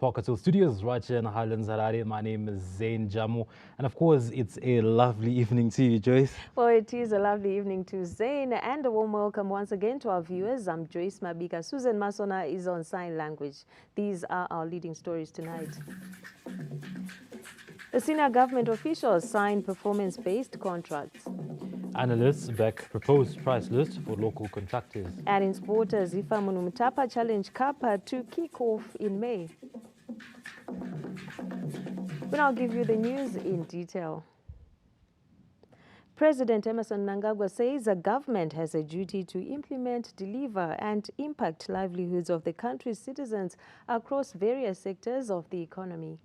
Pocket Studios right here in Highlands, Harare. My name is Zain Jamu, and of course, it's a lovely evening to you, Joyce. Well, it is a lovely evening to Zain, and a warm welcome once again to our viewers. I'm Joyce Mabika. Susan Masona is on sign language. These are our leading stories tonight. The senior government officials signed performance-based contracts. Analysts back proposed price list for local contractors. And in sport, Zifa Munumtapa Challenge Cup to kick off in May. We'll now give you the news in detail. President Emmerson Mnangagwa says the government has a duty to implement, deliver and impact livelihoods of the country's citizens across various sectors of the economy.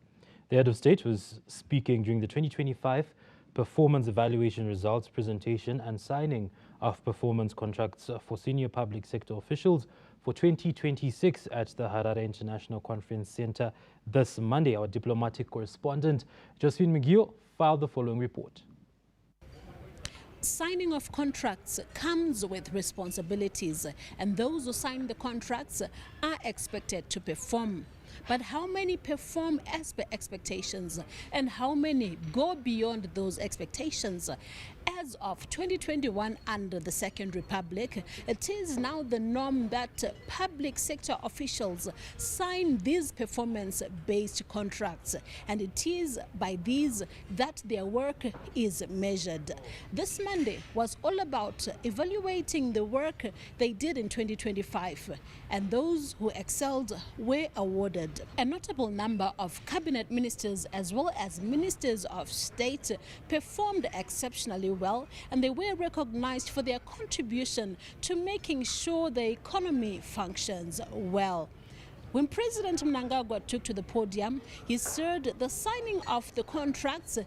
The head of state was speaking during the 2025 performance evaluation results presentation and signing of performance contracts for senior public sector officials for 2026 at the Harare International Conference Center this Monday. Our diplomatic correspondent, Josephine McGill, filed the following report. Signing of contracts comes with responsibilities, and those who sign the contracts are expected to perform. But how many perform as per expectations, and how many go beyond those expectations? As of 2021, under the Second Republic, it is now the norm that public sector officials sign these performance-based contracts, and it is by these that their work is measured. This Monday was all about evaluating the work they did in 2025, and those who excelled were awarded. A notable number of cabinet ministers as well as ministers of state performed exceptionally well, and they were recognized for their contribution to making sure the economy functions well. When President Mnangagwa took to the podium, he said the signing of the contracts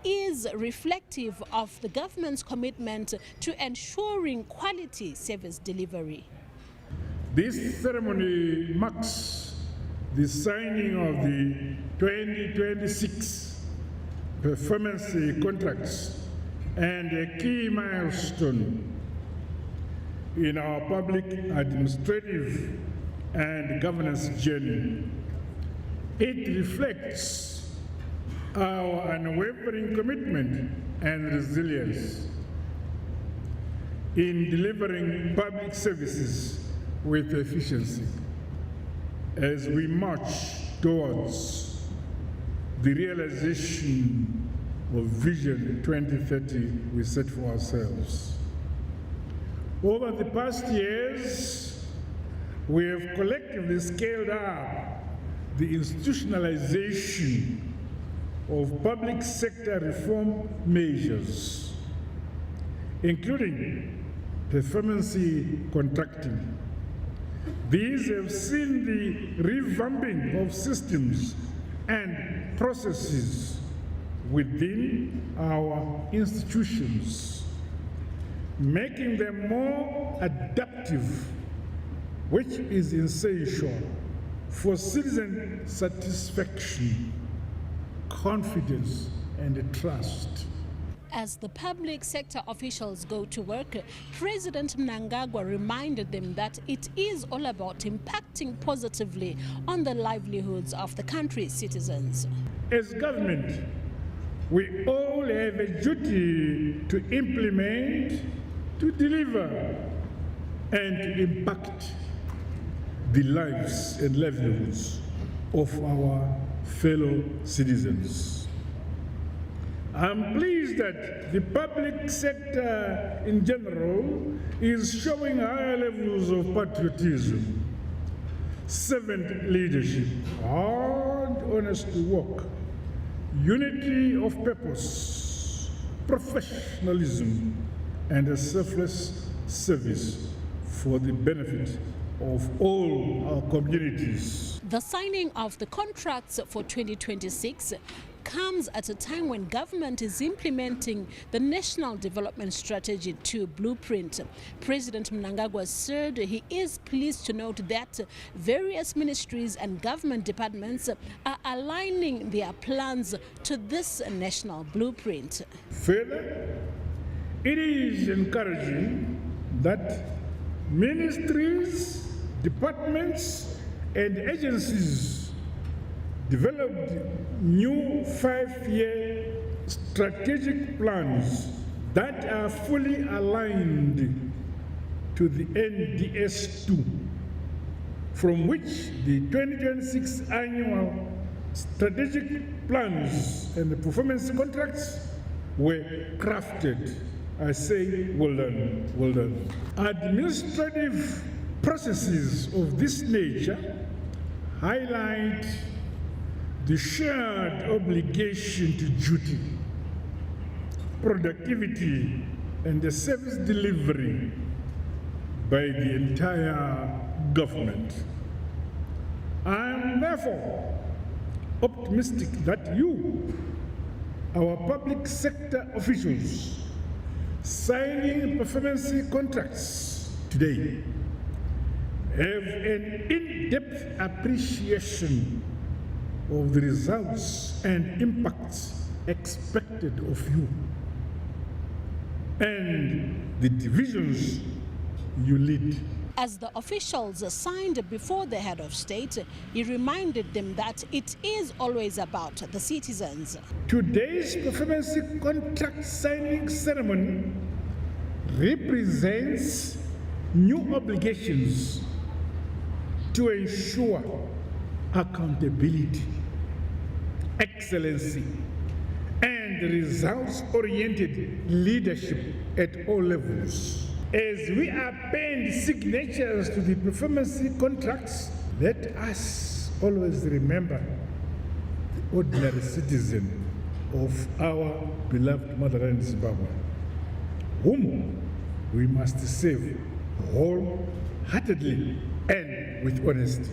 is reflective of the government's commitment to ensuring quality service delivery. This ceremony marks the signing of the 2026 performance contracts and a key milestone in our public administrative and governance journey. It reflects our unwavering commitment and resilience in delivering public services with efficiency as we march towards the realization of Vision 2030 we set for ourselves. Over the past years, we have collectively scaled up the institutionalization of public sector reform measures, including performance contracting. These have seen the revamping of systems and processes within our institutions, making them more adaptive, which is essential for citizen satisfaction, confidence, and trust. As the public sector officials go to work, President Mnangagwa reminded them that it is all about impacting positively on the livelihoods of the country's citizens. As government, we all have a duty to implement, to deliver, and to impact the lives and livelihoods of our fellow citizens. I'm pleased that the public sector in general is showing higher levels of patriotism, servant leadership, hard, honest work, unity of purpose, professionalism, and a selfless service for the benefit of all our communities. The signing of the contracts for 2026 comes at a time when government is implementing the National Development Strategy 2 blueprint. President Mnangagwa said he is pleased to note that various ministries and government departments are aligning their plans to this national blueprint. Further, it is encouraging that ministries, departments, and agencies developed new 5-year strategic plans that are fully aligned to the NDS2, from which the 2026 annual strategic plans and the performance contracts were crafted. I say, well done, well done. Administrative processes of this nature highlight the shared obligation to duty, productivity, and the service delivery by the entire government. I am therefore optimistic that you, our public sector officials, signing performance contracts today, have an in-depth appreciation of the results and impacts expected of you and the divisions you lead. As the officials signed before the head of state, he reminded them that it is always about the citizens. Today's performance contract signing ceremony represents new obligations to ensure accountability, excellency, and results-oriented leadership at all levels. As we append signatures to the performance contracts, let us always remember the ordinary citizen of our beloved motherland Zimbabwe, whom we must serve wholeheartedly and with honesty.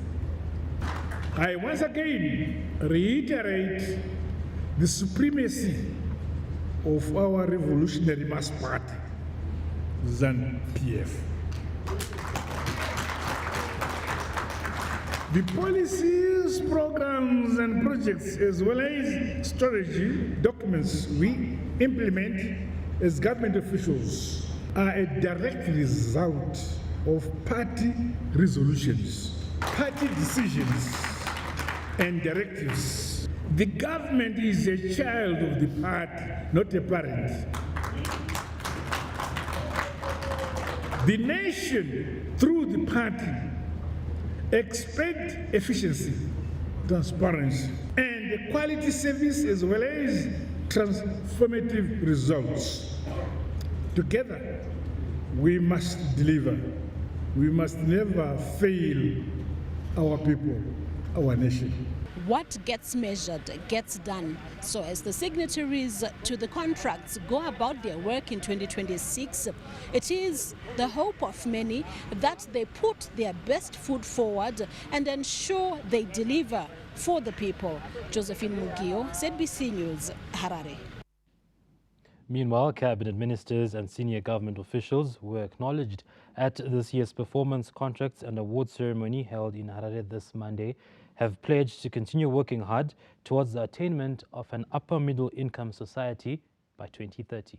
I once again reiterate the supremacy of our revolutionary mass party, ZANU PF. The policies, programs, and projects, as well as strategy documents we implement as government officials, are a direct result of party resolutions, party decisions, and directives. The government is a child of the party, not a parent. The nation, through the party, expect efficiency, transparency, and quality service as well as transformative results. Together, we must deliver. We must never fail our people, our nation. What gets measured gets done. So as the signatories to the contracts go about their work in 2026, it is the hope of many that they put their best foot forward and ensure they deliver for the people. Josephine Mugio, ZBC News, Harare. Meanwhile, cabinet ministers and senior government officials were acknowledged at this year's performance contracts and awards ceremony held in Harare this Monday, have pledged to continue working hard towards the attainment of an upper middle income society by 2030.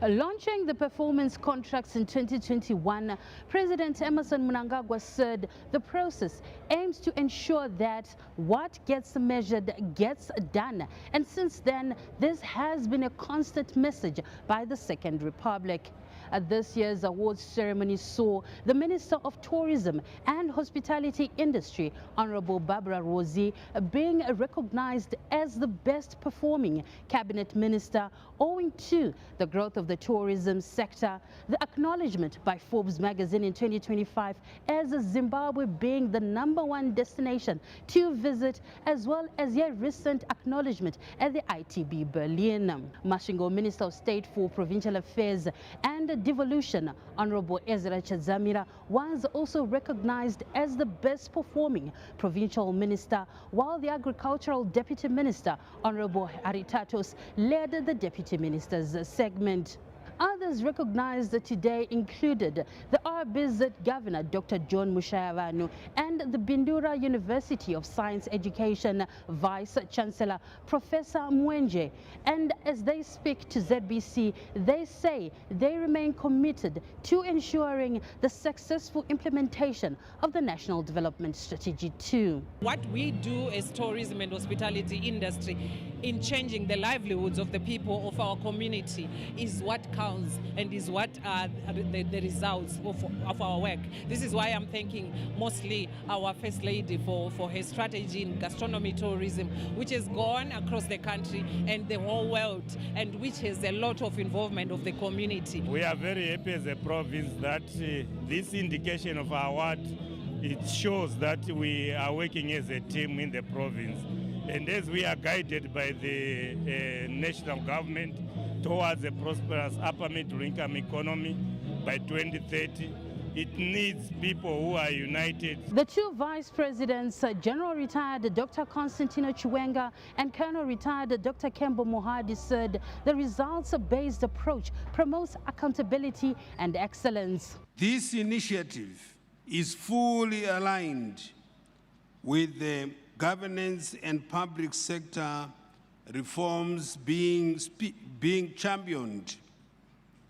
Launching the performance contracts in 2021, President Emmerson Mnangagwa said the process aims to ensure that what gets measured gets done. And since then, this has been a constant message by the Second Republic. At this year's awards ceremony saw the Minister of Tourism and Hospitality Industry, Honorable Barbara Rosie, being recognized as the best performing cabinet minister owing to the growth of the tourism sector, the acknowledgement by Forbes magazine in 2025 as Zimbabwe being the #1 destination to visit, as well as a recent acknowledgement at the ITB Berlin. Mashingo Minister of State for Provincial Affairs and Devolution, Honorable Ezra Chazamira, was also recognized as the best performing provincial minister, while the Agricultural Deputy Minister, Honorable Haritatos, led the Deputy Minister's segment. Others recognized today included the RBZ Governor, Dr. John Mushayavanu, and the Bindura University of Science Education Vice Chancellor, Professor Hwange. And as they speak to ZBC, they say they remain committed to ensuring the successful implementation of the National Development Strategy 2. What we do as tourism and hospitality industry in changing the livelihoods of the people of our community is what counts and is what are the results of our work. This is why I'm thanking mostly our First Lady for her strategy in gastronomy tourism, which has gone across the country and the whole world, and which has a lot of involvement of the community. We are very happy as a province that this indication of our award, it shows that we are working as a team in the province. And as we are guided by the national government towards a prosperous upper middle income economy by 2030, it needs people who are united. The two vice presidents, General Retired Dr. Constantino Chiwenga and Colonel Retired Dr. Kembo Mohadi, said the results-based approach promotes accountability and excellence. This initiative is fully aligned with the governance and public sector reforms being championed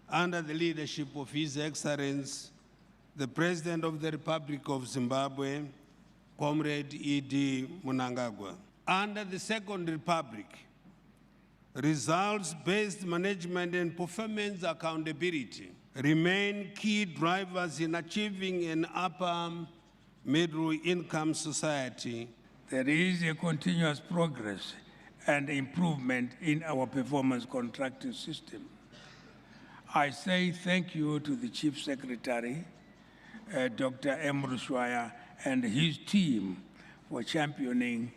under the leadership of His Excellency, the President of the Republic of Zimbabwe, Comrade E.D. Mnangagwa. Under the Second Republic, results-based management and performance accountability remain key drivers in achieving an upper middle-income society. There is a continuous progress and improvement in our performance contracting system. I say thank you to the Chief Secretary, Dr. M. Rushwaya, and his team for championing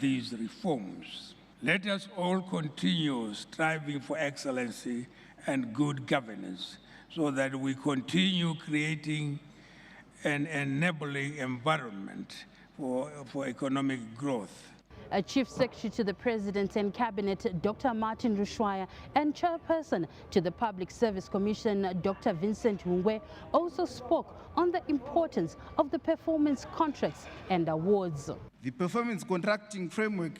these reforms. Let us all continue striving for excellency and good governance so that we continue creating an enabling environment for economic growth. Chief Secretary to the President and Cabinet, Dr. Martin Rushwaya, and Chairperson to the Public Service Commission, Dr. Vincent Hwange, also spoke on the importance of the performance contracts and awards. The performance contracting framework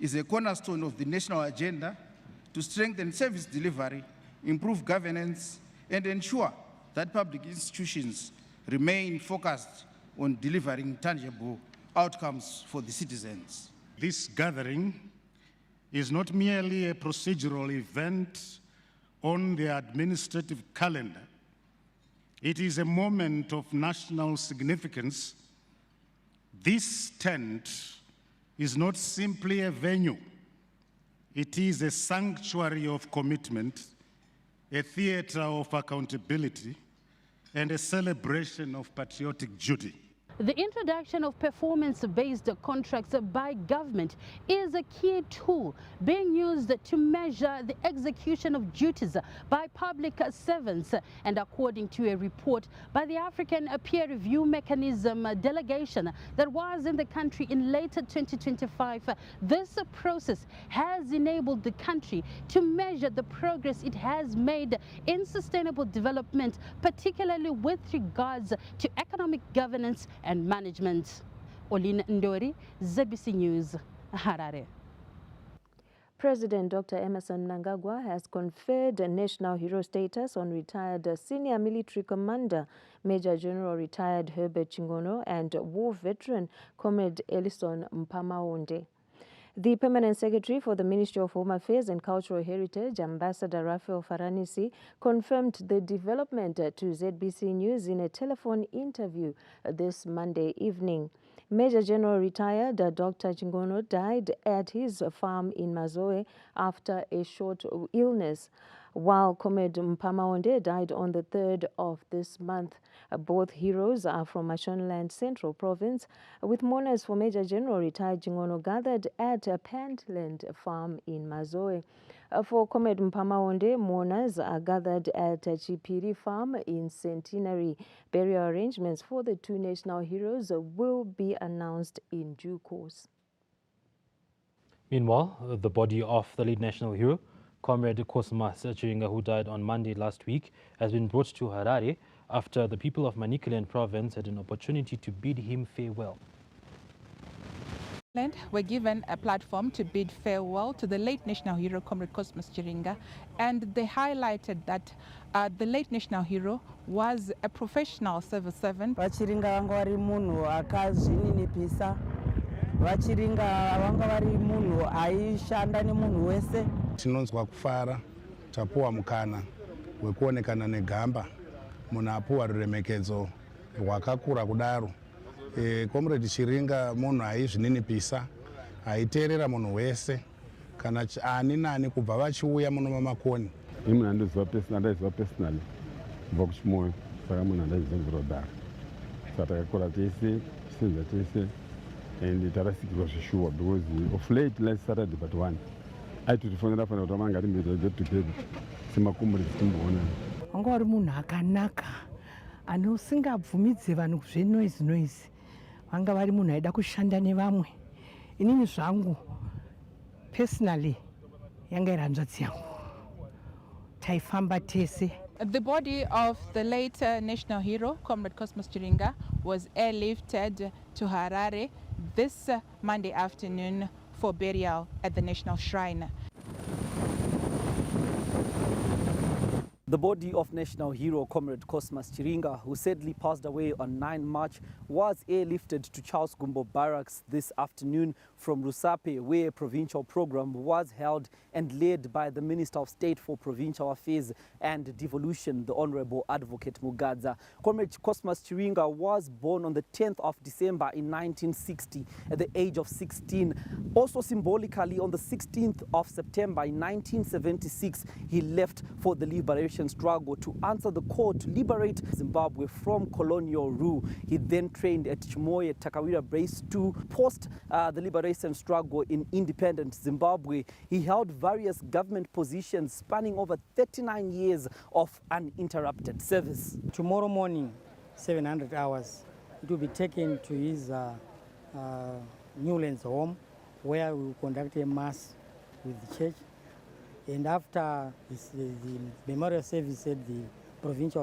is a cornerstone of the national agenda to strengthen service delivery, improve governance, and ensure that public institutions remain focused on delivering tangible outcomes for the citizens. This gathering is not merely a procedural event on the administrative calendar. It is a moment of national significance. This tent is not simply a venue. It is a sanctuary of commitment, a theater of accountability, and a celebration of patriotic duty. The introduction of performance-based contracts by government is a key tool being used to measure the execution of duties by public servants. And according to a report by the African Peer Review Mechanism delegation that was in the country in late 2025, this process has enabled the country to measure the progress it has made in sustainable development, particularly with regards to economic governance and management. Olin Ndori, ZBC News, Harare. President Dr. Emmerson Mnangagwa has conferred a national hero status on retired senior military commander, Major General retired Herbert Chingono, and war veteran Comrade Ellison Mpamaonde. The Permanent Secretary for the Ministry of Home Affairs and Cultural Heritage, Ambassador Raphael Faranisi, confirmed the development to ZBC News in a telephone interview this Monday evening. Major General retired Dr. Chingono died at his farm in Mazoe after a short illness, while Comrade Mpamaonde died on the 3rd of this month. Both heroes are from Mashonaland Central Province, with mourners for Major General retired Chingono gathered at a Pentland farm in Mazoe. For Comrade Mpamaonde, mourners are gathered at a Chipiri farm in Centenary. Burial arrangements for the two national heroes will be announced in due course. Meanwhile, the body of the lead national hero Comrade Cosmas Chiringa, who died on Monday last week, has been brought to Harare after the people of Manicaland province had an opportunity to bid him farewell. Were given a platform to bid farewell to the late national hero, Comrade Cosmas Chiringa, and they highlighted that the late national hero was a professional civil servant. Vachiringa vanga vari munhu akazvininipisa, vachiringa vanga vari munhu aishanda nemunhu wese. Tinonzwa kufara, tapuwa mukana wekuonekana negamba, munhu apuwa ruremekedzo rwakakura kudaro. Comrade Chiringa munhu aizvininipisa, aiteerera munhu wese, kana ani nani kubva vachiuya muno mamakoni. Munhu andiziva personally kubva kuchimoyo, saka munhu andaiziva nezverodhara. Saka takakura tese, tichisenza tese, and tarasikirwa zvishuwa because of late last Saturday but one. Aitutifonera kuti amanga timbeta get together semakomrades timboonana. Wanga vari munhu akanaka, anosingabvumidze vanhu zvenoise. Vanga vari munhu aida kushanda nevamwe. Inini zvangu personally yanga iri hanzvadzi yangu. Taifamba tese. The body of the late national hero, Comrade Cosmas Chiringa, was airlifted to Harare this Monday afternoon for burial at the National Shrine. The body of national hero Comrade Cosmas Chiringa, who sadly passed away on 9 March, was airlifted to Charles Gumbo Barracks this afternoon from Rusape, where a provincial program was held and led by the Minister of State for Provincial Affairs and Devolution, the Honorable Advocate Mugadza. Comrade Cosmas Chiringa was born on the 10th of December in 1960 at the age of 16. Also symbolically, on the 16th of September in 1976, he left for the liberation struggle to answer the call to liberate Zimbabwe from colonial rule. He then trained at Chimoye Takawira Base 2 post the liberation struggle in independent Zimbabwe. He held various government positions spanning over 39 years of uninterrupted service. Tomorrow morning, 700 hours, it will be taken to his Newlands home, where we will conduct a mass with the church. And after the memorial service at the provincial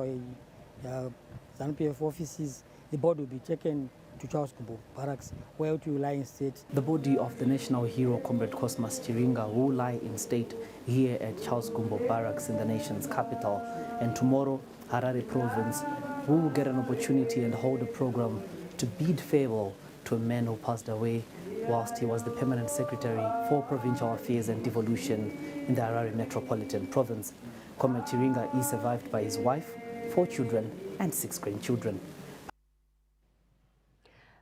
ZANU PF offices, the body will be taken to Charles Gumbo Barracks, where it will lie in state. The body of the national hero, Comrade Cosmas Chiringa, will lie in state here at Charles Gumbo Barracks in the nation's capital. And tomorrow, Harare province will get an opportunity and hold a program to bid farewell to a man who passed away whilst he was the Permanent Secretary for Provincial Affairs and Devolution in the Harare Metropolitan Province. Comrade Chiringa is survived by his wife, 4 children and 6 grandchildren.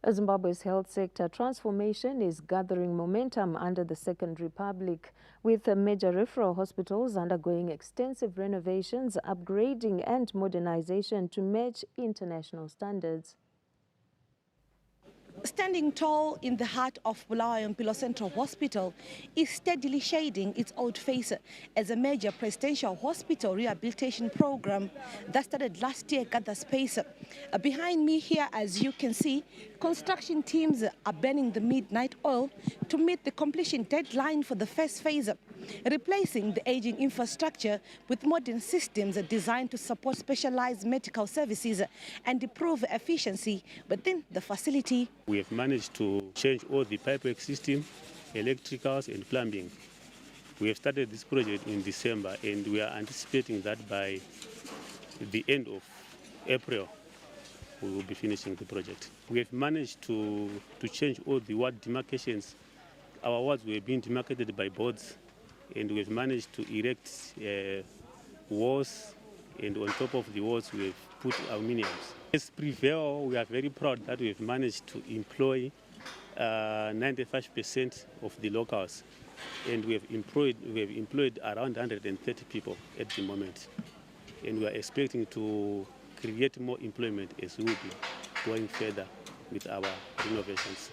Zimbabwe's health sector transformation is gathering momentum under the Second Republic, with major referral hospitals undergoing extensive renovations, upgrading and modernization to match international standards. Standing tall in the heart of Bulawayo Mpilo Central Hospital is steadily shading its old face as a major presidential hospital rehabilitation program that started last year gathers pace. Behind me here, as you can see, construction teams are burning the midnight oil to meet the completion deadline for the first phase, replacing the aging infrastructure with modern systems designed to support specialized medical services and improve efficiency within the facility. We have managed to change all the pipework system, electricals and plumbing. We have started this project in December and we are anticipating that by the end of April we will be finishing the project. We have managed to change all the ward demarcations. Our wards were being demarcated by boards, and we have managed to erect walls, and on top of the walls we have put aluminiums. As Prevail, we are very proud that we have managed to employ 95% of the locals, and we have employed around 130 people at the moment, and we are expecting to create more employment as we will be going further with our renovations.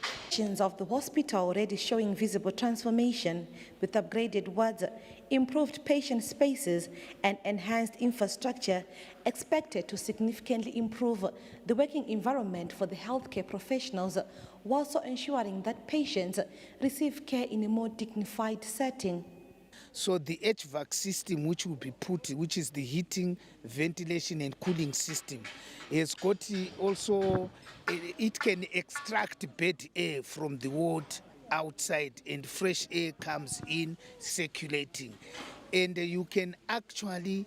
Of the hospital already showing visible transformation with upgraded wards, improved patient spaces and enhanced infrastructure expected to significantly improve the working environment for the healthcare professionals, while also ensuring that patients receive care in a more dignified setting. So the HVAC system which will be put, which is the heating, ventilation and cooling system, has got also, it can extract bad air from the ward outside and fresh air comes in circulating. And you can actually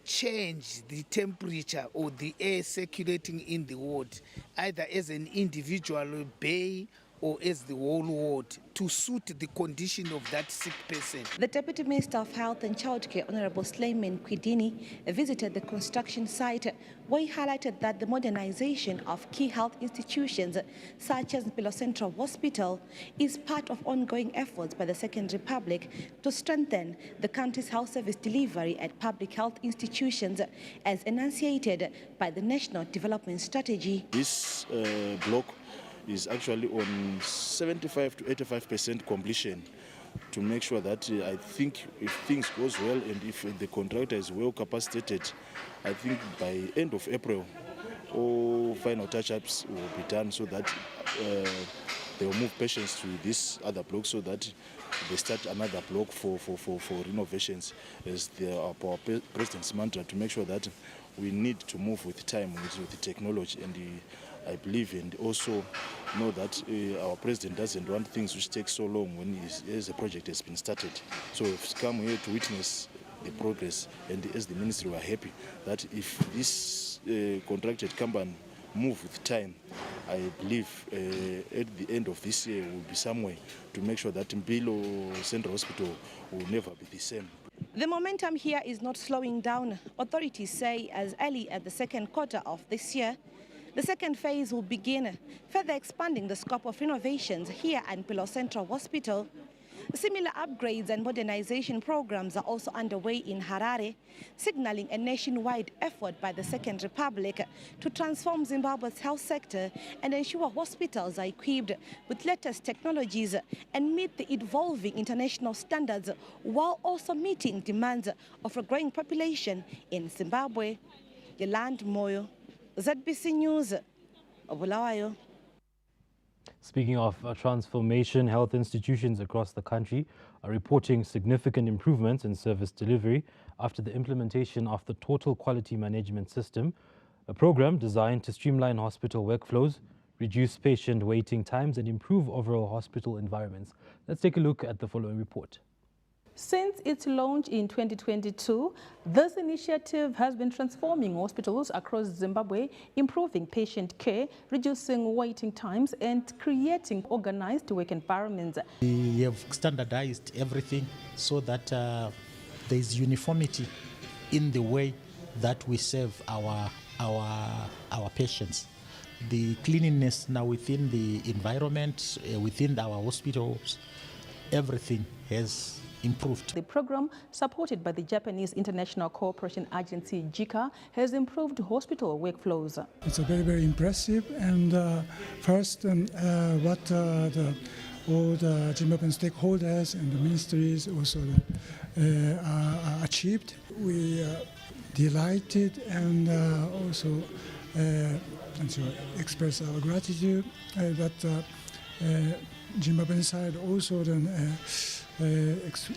change the temperature or the air circulating in the ward, either as an individual bay or as the whole ward, to suit the condition of that sick person. The Deputy Minister of Health and Childcare, Honorable Suleiman Kwidini, visited the construction site where he highlighted that the modernization of key health institutions such as Mpilo Central Hospital is part of ongoing efforts by the Second Republic to strengthen the country's health service delivery at public health institutions as enunciated by the National Development Strategy. This block is actually on 75 to 85% completion, to make sure that I think if things goes well and if the contractor is well capacitated, I think by end of April all final touch-ups will be done, so that they will move patients to this other block, so that they start another block for renovations, as our President's mantra, to make sure that we need to move with time, with the technology. And I believe and also know that our President doesn't want things which take so long when as a project has been started. So we've come here to witness the progress, and as the ministry we are happy that if this contracted company move with time, I believe at the end of this year will be somewhere to make sure that Mpilo Central Hospital will never be the same. The momentum here is not slowing down. Authorities say as early as the second quarter of this year, the second phase will begin, further expanding the scope of renovations here at Mpilo Central Hospital. Similar upgrades and modernization programs are also underway in Harare, signaling a nationwide effort by the Second Republic to transform Zimbabwe's health sector and ensure hospitals are equipped with latest technologies and meet the evolving international standards, while also meeting demands of a growing population in Zimbabwe. Yolande Moyo, ZBC News, Bulawayo. Speaking of transformation, health institutions across the country are reporting significant improvements in service delivery after the implementation of the Total Quality Management System, a program designed to streamline hospital workflows, reduce patient waiting times, and improve overall hospital environments. Let's take a look at the following report. Since its launch in 2022, this initiative has been transforming hospitals across Zimbabwe, improving patient care, reducing waiting times, and creating organized work environments. We have standardized everything so that there is uniformity in the way that we serve our patients. The cleanliness now within the environment, within our hospitals, everything has improved. The program, supported by the Japanese International Cooperation Agency, JICA, has improved hospital workflows. It's a very, very impressive. And first, what all the Zimbabwean stakeholders and the ministries also achieved. We are delighted and also express our gratitude that Zimbabwean side also then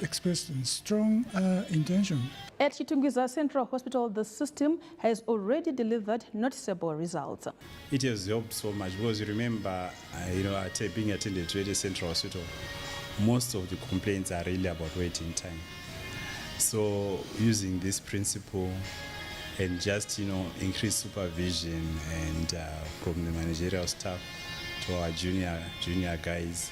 expressed a strong intention. At Chitungwiza Central Hospital, the system has already delivered noticeable results. It has helped so much because you remember, being attended to at a central hospital, most of the complaints are really about waiting time. So using this principle and just, increase supervision and from the managerial staff to our junior guys,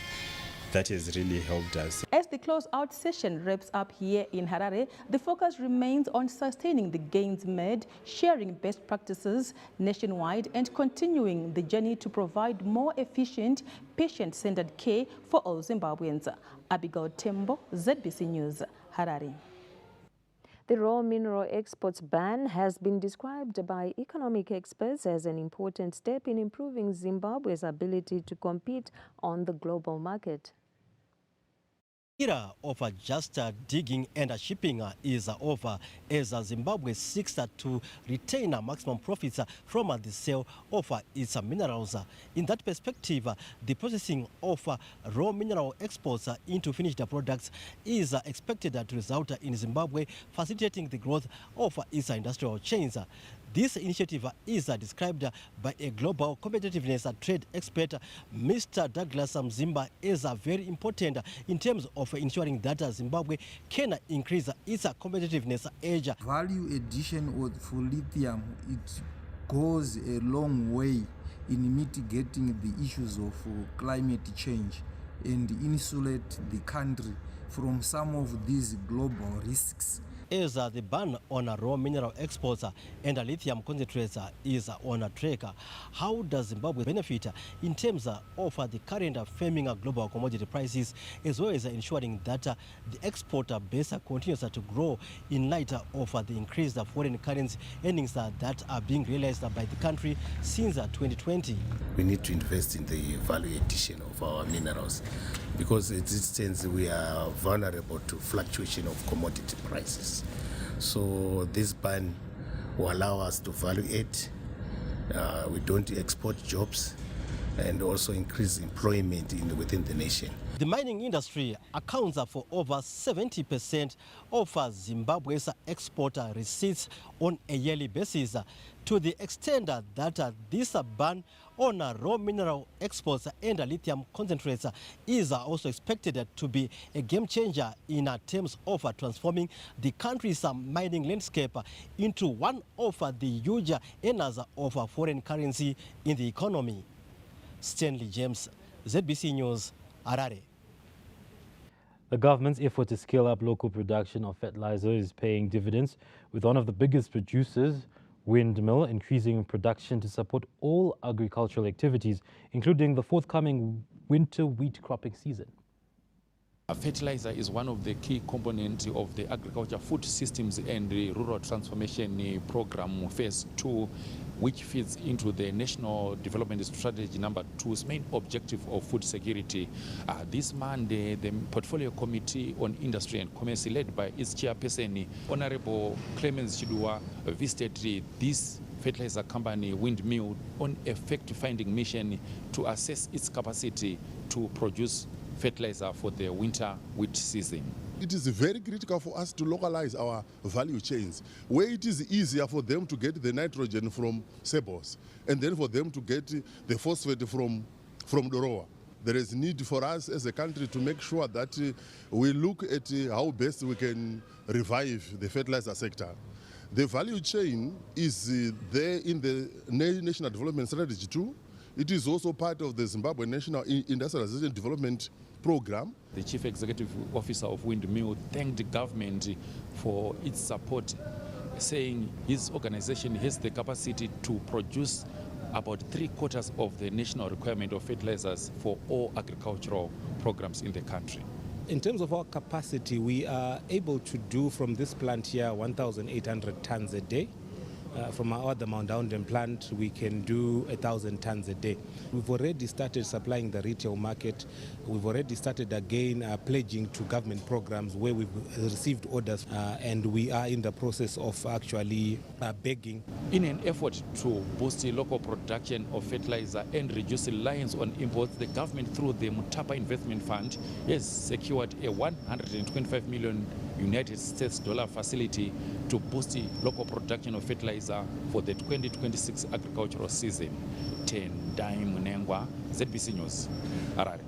that has really helped us. As the close-out session wraps up here in Harare, the focus remains on sustaining the gains made, sharing best practices nationwide, and continuing the journey to provide more efficient, patient-centered care for all Zimbabweans. Abigail Tembo, ZBC News, Harare. The raw mineral exports ban has been described by economic experts as an important step in improving Zimbabwe's ability to compete on the global market. Era of just digging and shipping is over as Zimbabwe seeks to retain maximum profits from the sale of its minerals. In that perspective, the processing of raw mineral exports into finished products is expected to result in Zimbabwe facilitating the growth of its industrial chains. This initiative is described by a global competitiveness trade expert, Mr. Douglas Mzimba, as very important in terms of ensuring that Zimbabwe can increase its competitiveness edge. Value addition for lithium, it goes a long way in mitigating the issues of climate change and insulate the country from some of these global risks. As the ban on raw mineral exports and lithium concentrates is on track, how does Zimbabwe benefit in terms of the current firming global commodity prices, as well as ensuring that the export base continues to grow in light of the increased foreign currency earnings that are being realized by the country since 2020? We need to invest in the value addition of our minerals because at this stage we are vulnerable to fluctuation of commodity prices. So this ban will allow us to value it. We don't export jobs and also increase employment within the nation. The mining industry accounts for over 70% of Zimbabwe's export receipts on a yearly basis, to the extent that this ban on raw mineral exports and lithium concentrates is also expected to be a game changer in terms of transforming the country's mining landscape into one of the huge earners of foreign currency in the economy. Stanley James, ZBC News, Harare. The government's effort to scale up local production of fertilizer is paying dividends, with one of the biggest producers, Windmill, increasing production to support all agricultural activities, including the forthcoming winter wheat cropping season. Fertilizer is one of the key components of the agriculture, food systems and the rural transformation program phase 2, which feeds into the National Development Strategy number 2's main objective of food security. This Monday, the Portfolio Committee on Industry and Commerce, led by its chairperson, Honorable Clemens Chidua, visited this fertilizer company, Windmill, on a fact-finding mission to assess its capacity to produce fertilizer for the winter wheat season. It is very critical for us to localize our value chains, where it is easier for them to get the nitrogen from Sebos, and then for them to get the phosphate from Doroa. There is need for us as a country to make sure that we look at how best we can revive the fertilizer sector. The value chain is there in the National Development Strategy 2. It is also part of the Zimbabwe National Industrialization Development Program. The Chief Executive Officer of Windmill thanked the government for its support, saying his organization has the capacity to produce about 3/4 of the national requirement of fertilizers for all agricultural programs in the country. In terms of our capacity, we are able to do from this plant here 1,800 tons a day. From our other Mount Downton plant, we can do 1,000 tons a day. We've already started supplying the retail market. We've already started again pledging to government programs where we've received orders, and we are in the process of actually begging. In an effort to boost the local production of fertilizer and reduce reliance on imports, the government, through the Mutapa Investment Fund, has secured a $125 million United States dollar facility to boost the local production of fertilizer for the 2026 agricultural season. Tendai Munengwa, ZBC News, Harare.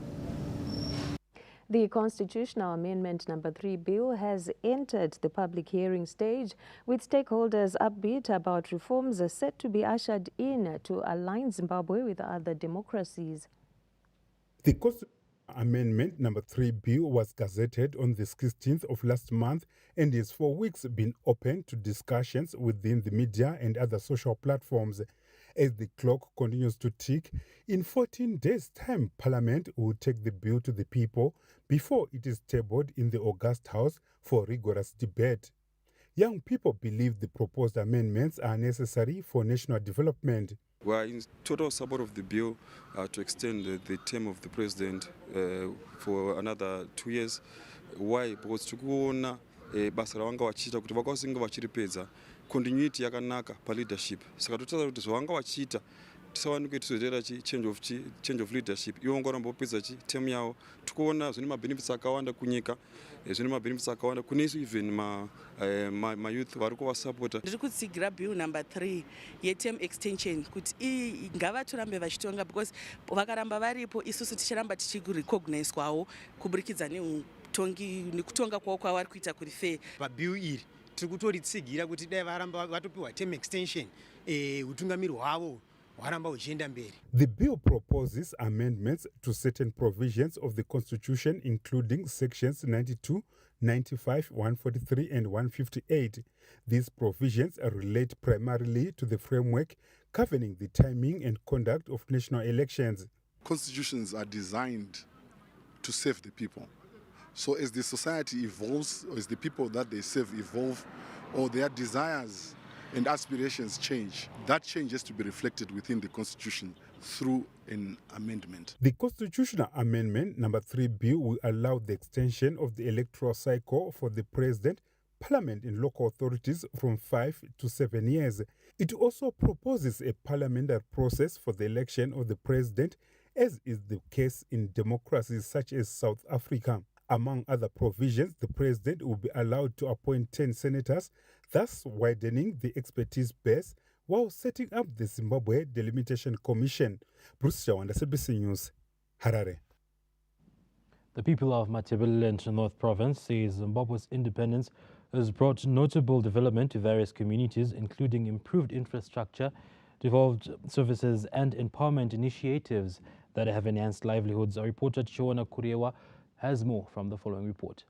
The Constitutional Amendment No. 3 bill has entered the public hearing stage, with stakeholders upbeat about reforms set to be ushered in to align Zimbabwe with other democracies. The Constitutional Amendment No. 3 bill was gazetted on the 16th of last month and has for weeks been open to discussions within the media and other social platforms. As the clock continues to tick, in 14 days' time, Parliament will take the bill to the people before it is tabled in the August House for rigorous debate. Young people believe the proposed amendments are necessary for national development. We are in total support of the bill to extend the term of the president for another 2 years, Why? Because tikuona basa ravanga vachiita kuti vakasinga vachiripedza continuity yakanaka paleadership. Saka totaura kuti zvavanga vachiita tisawanikwe tizoteera change of leadership. Ivo ngoramba vopedza term yavo. Tikuona zvine mabenefits akawanda kunyika, zvine mabenefits akawanda kune isu even mayouth vari kuvasapota. Ndiri kutsigira bill number 3 yeterm extension kuti ngavatorambe vachitonga because vakaramba varipo isusu ticharamba tichirecognizewawo kuburikidza nekutonga kwavo kwavari kuita kuri fair. Pabill iri tiri kutoritsigira kuti dai varamba vatopiwa term extension utungamiri hwavo hwaramba huchienda mberi. The bill proposes amendments to certain provisions of the Constitution, including sections 92, 95, 143 and 158. These provisions relate primarily to the framework governing the timing and conduct of national elections. Constitutions are designed to serve the people. So as the society evolves, or as the people that they serve evolve, or their desires and aspirations change, that change has to be reflected within the Constitution through an amendment. The Constitutional Amendment number 3 bill will allow the extension of the electoral cycle for the President, Parliament and local authorities from 5 to 7 years. It also proposes a parliamentary process for the election of the President, as is the case in democracies such as South Africa. Among other provisions, the President will be allowed to appoint 10 senators, thus widening the expertise base while setting up the Zimbabwe Delimitation Commission. Bruce Shawanda, ZBC News, Harare. The people of Matabeleland, North Province, say Zimbabwe's independence has brought notable development to various communities, including improved infrastructure, devolved services and empowerment initiatives that have enhanced livelihoods. Our reporter Chiona Kurewa has more from the following report.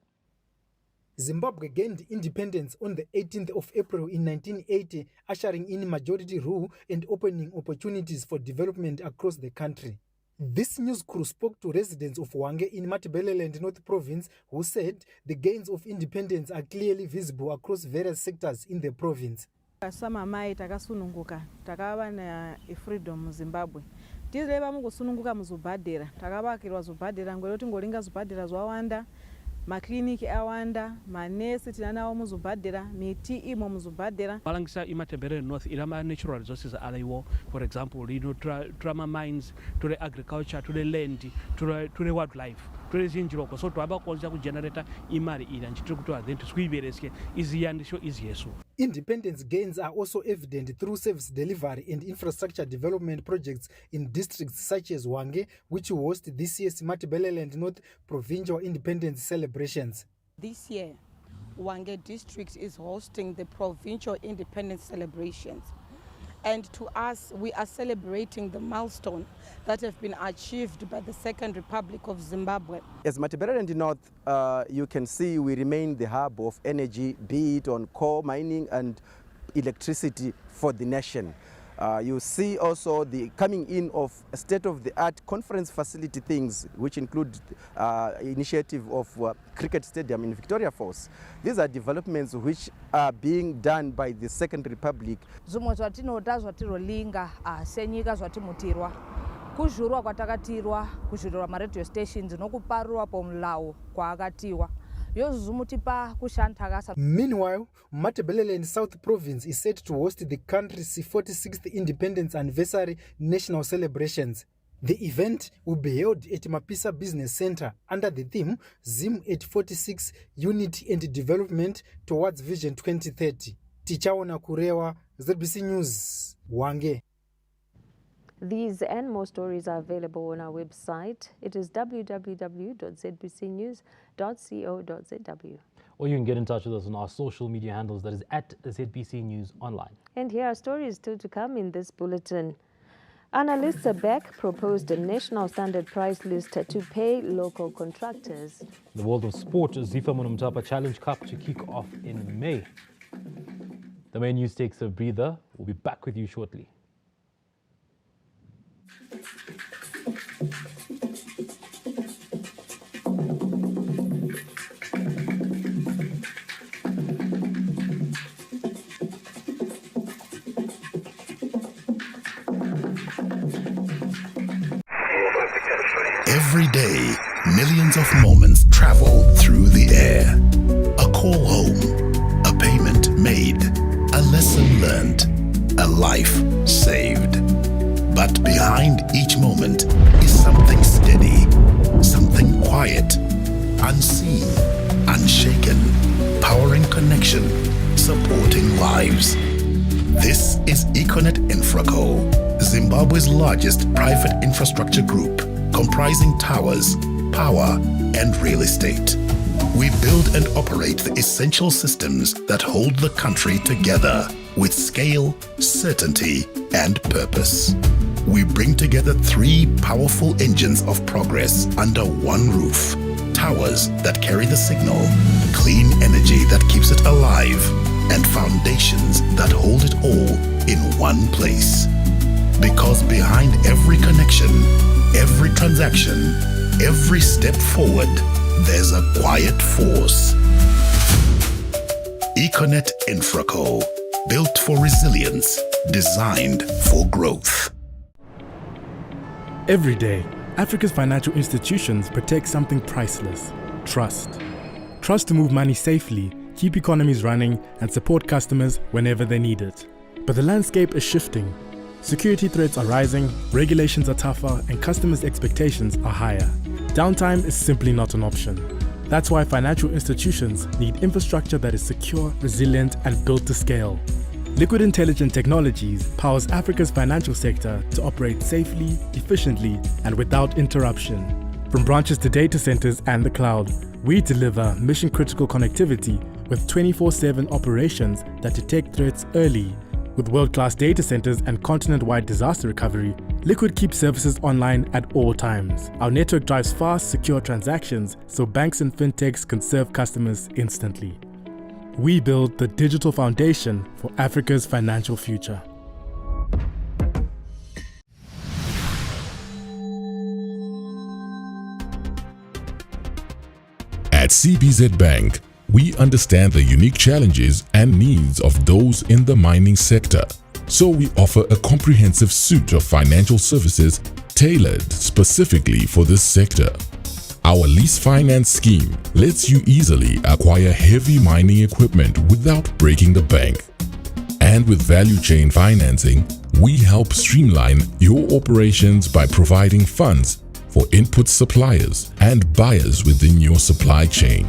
Zimbabwe gained independence on the 18th of April in 1980, ushering in majority rule and opening opportunities for development across the country. This news crew spoke to residents of Hwange in Matabeleland, North Province, who said the gains of independence are clearly visible across various sectors in the province. Samamai takasununguka takava na freedom Zimbabwe. Tizileva mukusununguka muzubhadhira takavakirwa zubhadhira ngwekuti ngolinga zubhadhira zvawanda, makliniki awanda, manesi tinanawo muzubhadhira, miti imo muzubhadhira. Balangisa iMatabeleland North ilama natural resources aliwo, for example, drama mines, to the agriculture, to the land, to the wildlife. So to aba konza ku generator imari ila nchitiri kutoa then tikuibereske iziyandisho iziyeso. Independence gains are also evident through service delivery and infrastructure development projects in districts such as Hwange, which host this year's Matabeleland North Provincial Independence celebrations. This year, Hwange district is hosting the Provincial Independence celebrations. And to us, we are celebrating the milestone that have been achieved by the Second Republic of Zimbabwe. As Matabeleland North, you can see we remain the hub of energy, be it on coal mining and electricity for the nation. You see also the coming in of state-of-the-art conference facility things, which include initiative of cricket stadium in Victoria Falls. These are developments which are being done by the Second Republic. Zvimwe zvatinota zvatirolinga senyika zvatimutirwa kuzhurwa kwatakatirwa kuzhurwa maradio stations nokuparurwa pomulawo kwaakatiwa. Meanwhile, Matabeleland South Province is set to host the country's 46th independence anniversary national celebrations. The event will be held at Mapisa Business Center under the theme ZIM 846 Unity and Development Towards Vision 2030. Tichaona Kurewa, ZBC News, Hwange. These and more stories are available on our website. It is www.zbcnews.co.zw. Or you can get in touch with us on our social media handles, that is at ZBC News Online. And here are stories still to come in this bulletin. Analysts back proposed a national standard price list to pay local contractors. In the world of sport, Zifa Munumtapa Challenge Cup to kick off in May. The main news takes a breather. We'll be back with you shortly. Every day, Millions of moments travel through the air. A call home, a payment made, a lesson learned, a life saved. But behind each moment is something steady, something quiet, unseen, unshaken, powering connection, supporting lives. This is Econet Infraco, Zimbabwe's largest private infrastructure group, comprising towers, power, and real estate. We build and operate the essential systems that hold the country together with scale, certainty, and purpose. We bring together three powerful engines of progress under one roof. Towers that carry the signal, clean energy that keeps it alive, and foundations that hold it all in one place. Because behind every connection, every transaction, every step forward, there's a quiet force. Econet Infraco, built for resilience, designed for growth. Every day, Africa's financial institutions protect something priceless: trust. Trust to move money safely, keep economies running, and support customers whenever they need it. But the landscape is shifting. Security threats are rising, regulations are tougher, and customers' expectations are higher. Downtime is simply not an option. That's why financial institutions need infrastructure that is secure, resilient, and built to scale. Liquid Intelligent Technologies powers Africa's financial sector to operate safely, efficiently, and without interruption. From branches to data centers and the cloud, we deliver mission-critical connectivity with 24/7 operations that detect threats early. With world-class data centers and continent-wide disaster recovery, Liquid keeps services online at all times. Our network drives fast, secure transactions so banks and fintechs can serve customers instantly. We build the digital foundation for Africa's financial future. At CBZ Bank, we understand the unique challenges and needs of those in the mining sector. So we offer a comprehensive suite of financial services tailored specifically for this sector. Our lease finance scheme lets you easily acquire heavy mining equipment without breaking the bank. And with value chain financing, we help streamline your operations by providing funds for input suppliers and buyers within your supply chain.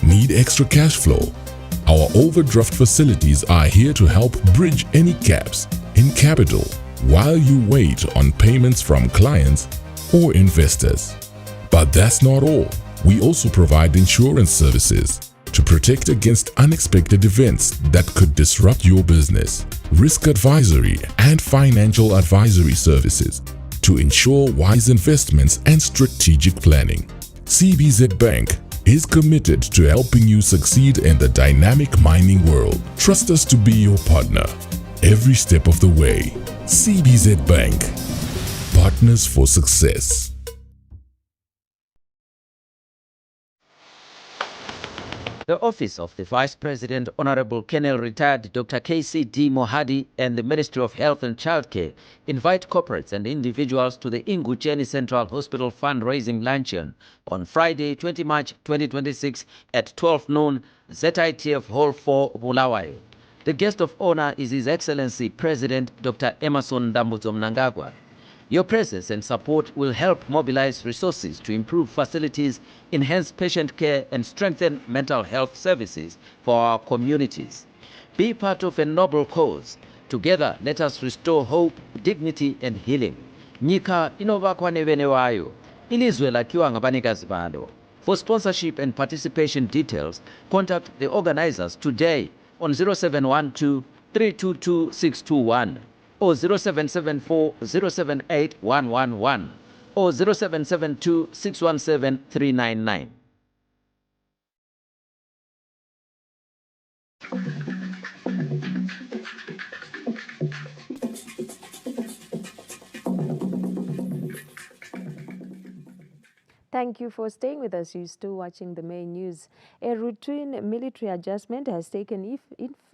Need extra cash flow? Our overdraft facilities are here to help bridge any gaps in capital while you wait on payments from clients or investors. But that's not all. We also provide insurance services to protect against unexpected events that could disrupt your business, risk advisory and financial advisory services to ensure wise investments and strategic planning. CBZ Bank is committed to helping you succeed in the dynamic mining world. Trust us to be your partner every step of the way. CBZ Bank, partners for success. The Office of the Vice President, Honorable Colonel Retired Dr. KCD Mohadi, and the Ministry of Health and Childcare invite corporates and individuals to the Ingutsheni Central Hospital fundraising luncheon on Friday, 20 March 2026 at 12 noon, ZITF Hall 4, Bulawayo. The guest of honor is His Excellency President Dr. Emmerson Dambudzo Mnangagwa. Your presence and support will help mobilize resources to improve facilities, enhance patient care, and strengthen mental health services for our communities. Be part of a noble cause. Together, let us restore hope, dignity, and healing. Nyika inovakwa nevene wayo, ilizwe lakiwa ngabanikazi balo. For sponsorship and participation details, contact the organizers today on 0712 322 621. or 0774 078 111 or 0772 617 399. Thank you for staying with us. You're still watching the main news. A routine military adjustment has taken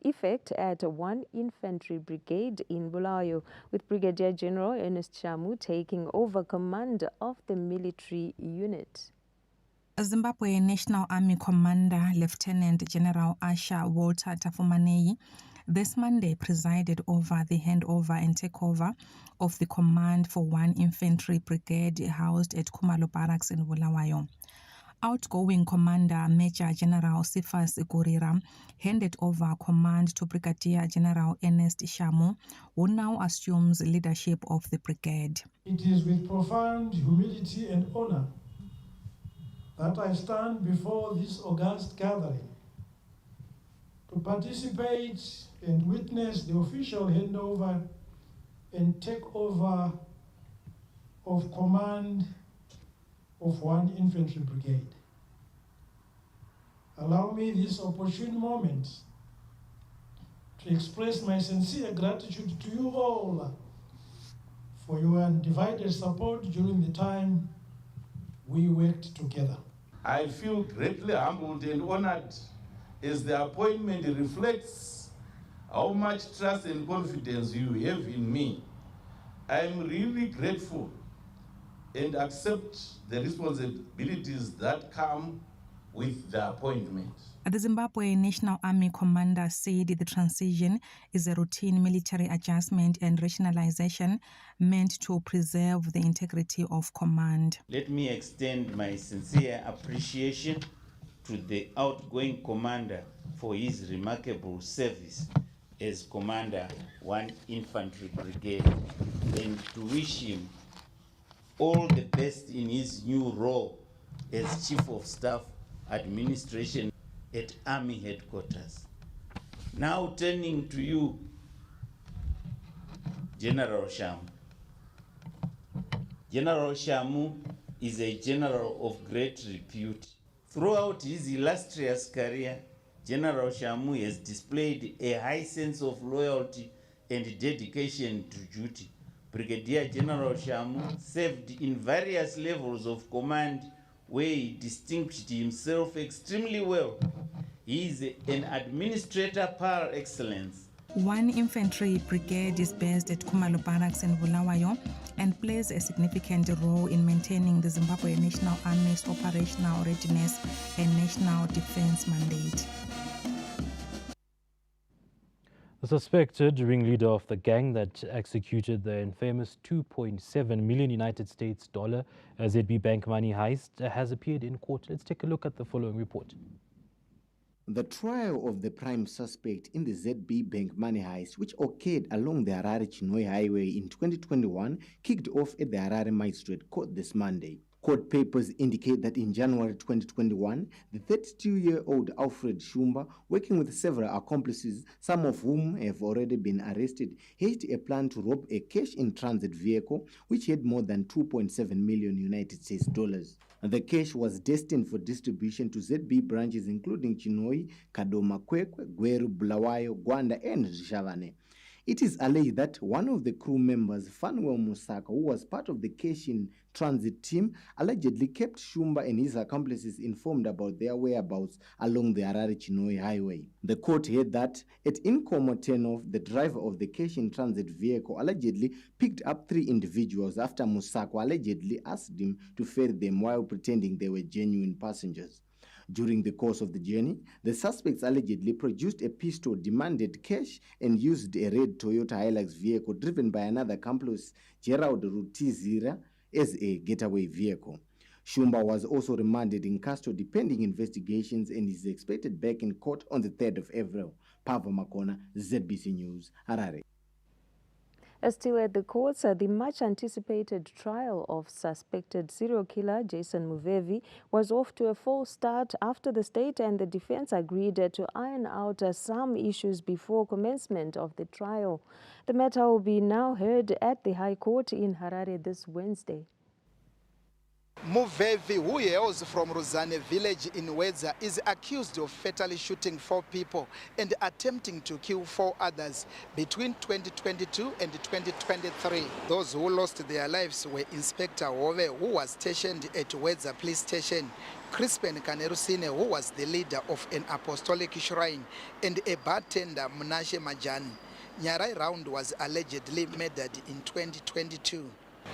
effect at 1 Infantry Brigade in Bulawayo, with Brigadier General Ernest Shamu taking over command of the military unit. Zimbabwe National Army Commander Lieutenant General Asha Walter Tafumanei this Monday presided over the handover and takeover of the command for 1 Infantry Brigade housed at Khumalo Barracks in Bulawayo. Outgoing Commander Major General Sifas Gurira handed over command to Brigadier General Ernest Shamu, who now assumes leadership of the brigade. It is with profound humility and honor that I stand before this august gathering to participate and witness the official handover and takeover of command of 1 Infantry Brigade. Allow me this opportune moment to express my sincere gratitude to you all for your undivided support during the time we worked together. I feel greatly humbled and honored as the appointment reflects how much trust and confidence you have in me. I am really grateful and accept the responsibilities that come with the appointment. The Zimbabwe National Army Commander said the transition is a routine military adjustment and rationalization meant to preserve the integrity of command. Let me extend my sincere appreciation to the outgoing commander for his remarkable service as Commander 1 Infantry Brigade and to wish him all the best in his new role as Chief of Staff Administration at Army Headquarters. Now turning to you, General Shamu. General Shamu is a general of great repute. Throughout his illustrious career, General Shamu has displayed a high sense of loyalty and dedication to duty. Brigadier General Shamu served in various levels of command where he distinguished himself extremely well. He is an administrator par excellence. 1 Infantry Brigade is based at Khumalo Barracks in Bulawayo and plays a significant role in maintaining the Zimbabwe National Army's operational readiness and national defense mandate. The suspected ringleader of the gang that executed the infamous 2.7 million United States dollar ZB Bank money heist has appeared in court. Let's take a look at the following report. The trial of the prime suspect in the ZB Bank money heist, which occurred along the Harare-Chinhoyi Highway in 2021, kicked off at the Harare Magistrate Court this Monday. Court papers indicate that in January 2021, the 32-year-old Alfred Shumba, working with several accomplices, some of whom have already been arrested, hatched a plan to rob a cash-in-transit vehicle which had more than 2.7 million United States dollars. The cash was destined for distribution to ZB branches including Chinhoyi, Kadoma Kwekwe, Gweru, Bulawayo, Gwanda, and Rishavane. It is alleged that one of the crew members, Fanuel Musaka, who was part of the cash-in transit team, allegedly kept Shumba and his accomplices informed about their whereabouts along the Harare-Chinhoyi Highway. The court heard that at Inkomotenov, the driver of the cash-in transit vehicle allegedly picked up 3 individuals after Musaka allegedly asked him to ferry them while pretending they were genuine passengers. During the course of the journey, the suspects allegedly produced a pistol, demanded cash, and used a red Toyota Hilux vehicle driven by another accomplice, Gerald Rutizira, as a getaway vehicle. Shumba was also remanded in custody pending investigations and is expected back in court on the 3rd of April. Pava Makona, ZBC News, Harare. Still at the courts, the much-anticipated trial of suspected serial killer Jason Muvevi was off to a false start after the state and the defense agreed to iron out some issues before commencement of the trial. The matter will be now heard at the High Court in Harare this Wednesday. Muvevi, who hails from Ruzane village in Wedza, is accused of fatally shooting 4 people and attempting to kill 4 others between 2022 and 2023. Those who lost their lives were Inspector Hove, who was stationed at Wedza Police Station, Crispin Kanerusine, who was the leader of an apostolic shrine, and a bartender, Mnashe Majani. Nyarai Round was allegedly murdered in 2022.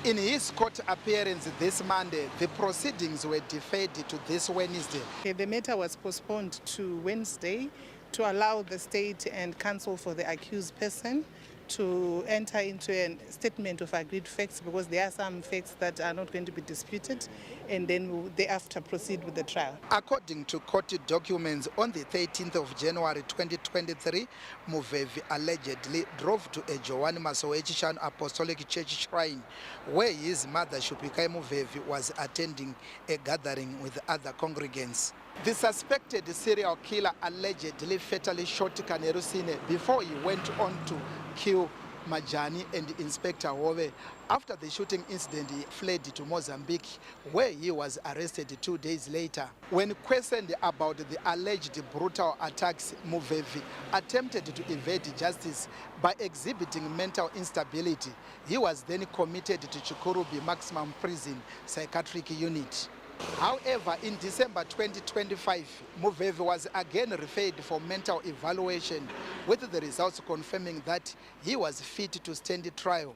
In his court appearance this Monday, the proceedings were deferred to this Wednesday. The matter was postponed to Wednesday to allow the state and counsel for the accused person to enter into a statement of agreed facts, because there are some facts that are not going to be disputed, and then we'll thereafter proceed with the trial. According to court documents, on the 13th of January 2023, Muvevi allegedly drove to a Joan Masowechi Apostolic Church shrine, where his mother Shupikai Muvevi was attending a gathering with other congregants. The suspected serial killer allegedly fatally shot Kanerusine before he went on to kill Majani and Inspector Hove. After the shooting incident, he fled to Mozambique, where he was arrested 2 days later. When questioned about the alleged brutal attacks, Muvevi attempted to evade justice by exhibiting mental instability. He was then committed to Chikurubi Maximum Prison Psychiatric Unit. However, in December 2025, Muvevi was again referred for mental evaluation, with the results confirming that he was fit to stand trial.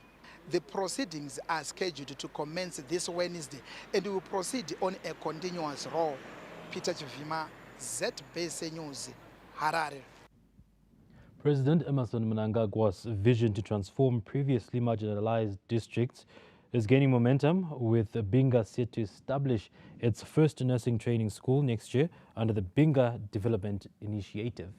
The proceedings are scheduled to commence this Wednesday and will proceed on a continuous roll. Peter Chivima, ZBC News, Harare. President Emmerson Mnangagwa's vision to transform previously marginalized districts is gaining momentum, with Binga set to establish its first nursing training school next year under the Binga Development Initiative.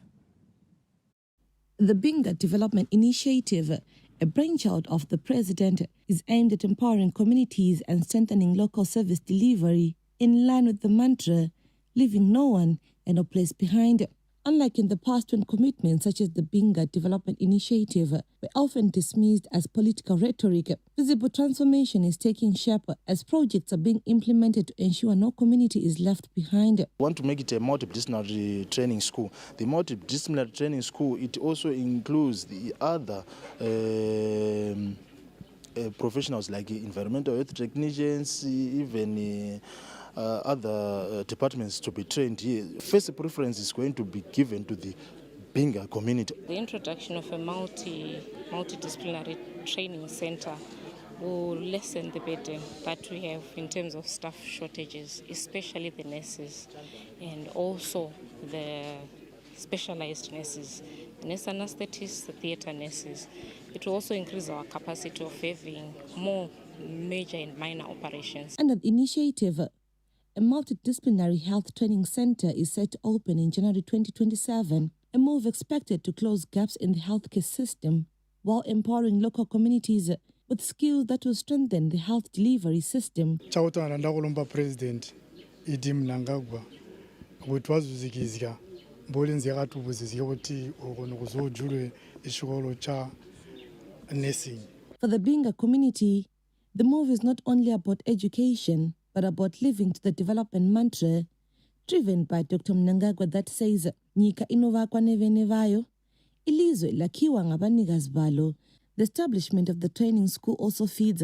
The Binga Development Initiative, a brainchild of the president, is aimed at empowering communities and strengthening local service delivery in line with the mantra, leaving no one and no place behind. Unlike in the past, when commitments such as the Binga Development Initiative were often dismissed as political rhetoric, visible transformation is taking shape as projects are being implemented to ensure no community is left behind. We want to make it a multidisciplinary training school. The multidisciplinary training school, it also includes the other professionals like environmental health technicians, even other departments to be trained here. First preference is going to be given to the Binga community. The introduction of a multidisciplinary training center will lessen the burden that we have in terms of staff shortages, especially the nurses and also the specialized nurses, nurse anesthetists, the theatre nurses. It will also increase our capacity of having more major and minor operations. Under the initiative, a multidisciplinary health training center is set to open in January 2027, a move expected to close gaps in the healthcare system while empowering local communities with skills that will strengthen the health delivery system. Chautana ndakulomba president Idi Mnangagwa kuti wazuzikizika mbolenzi yakatubuzizika kuti ukono kuzojulwe ishikolo cha nursing. For the Binga community, the move is not only about education, but about living to the development mantra driven by Dr. Mnangagwa that says, Nyika inovakwa nevenevayo, ilizwe lakiwa ngabanikazi balo. The establishment of the training school also feeds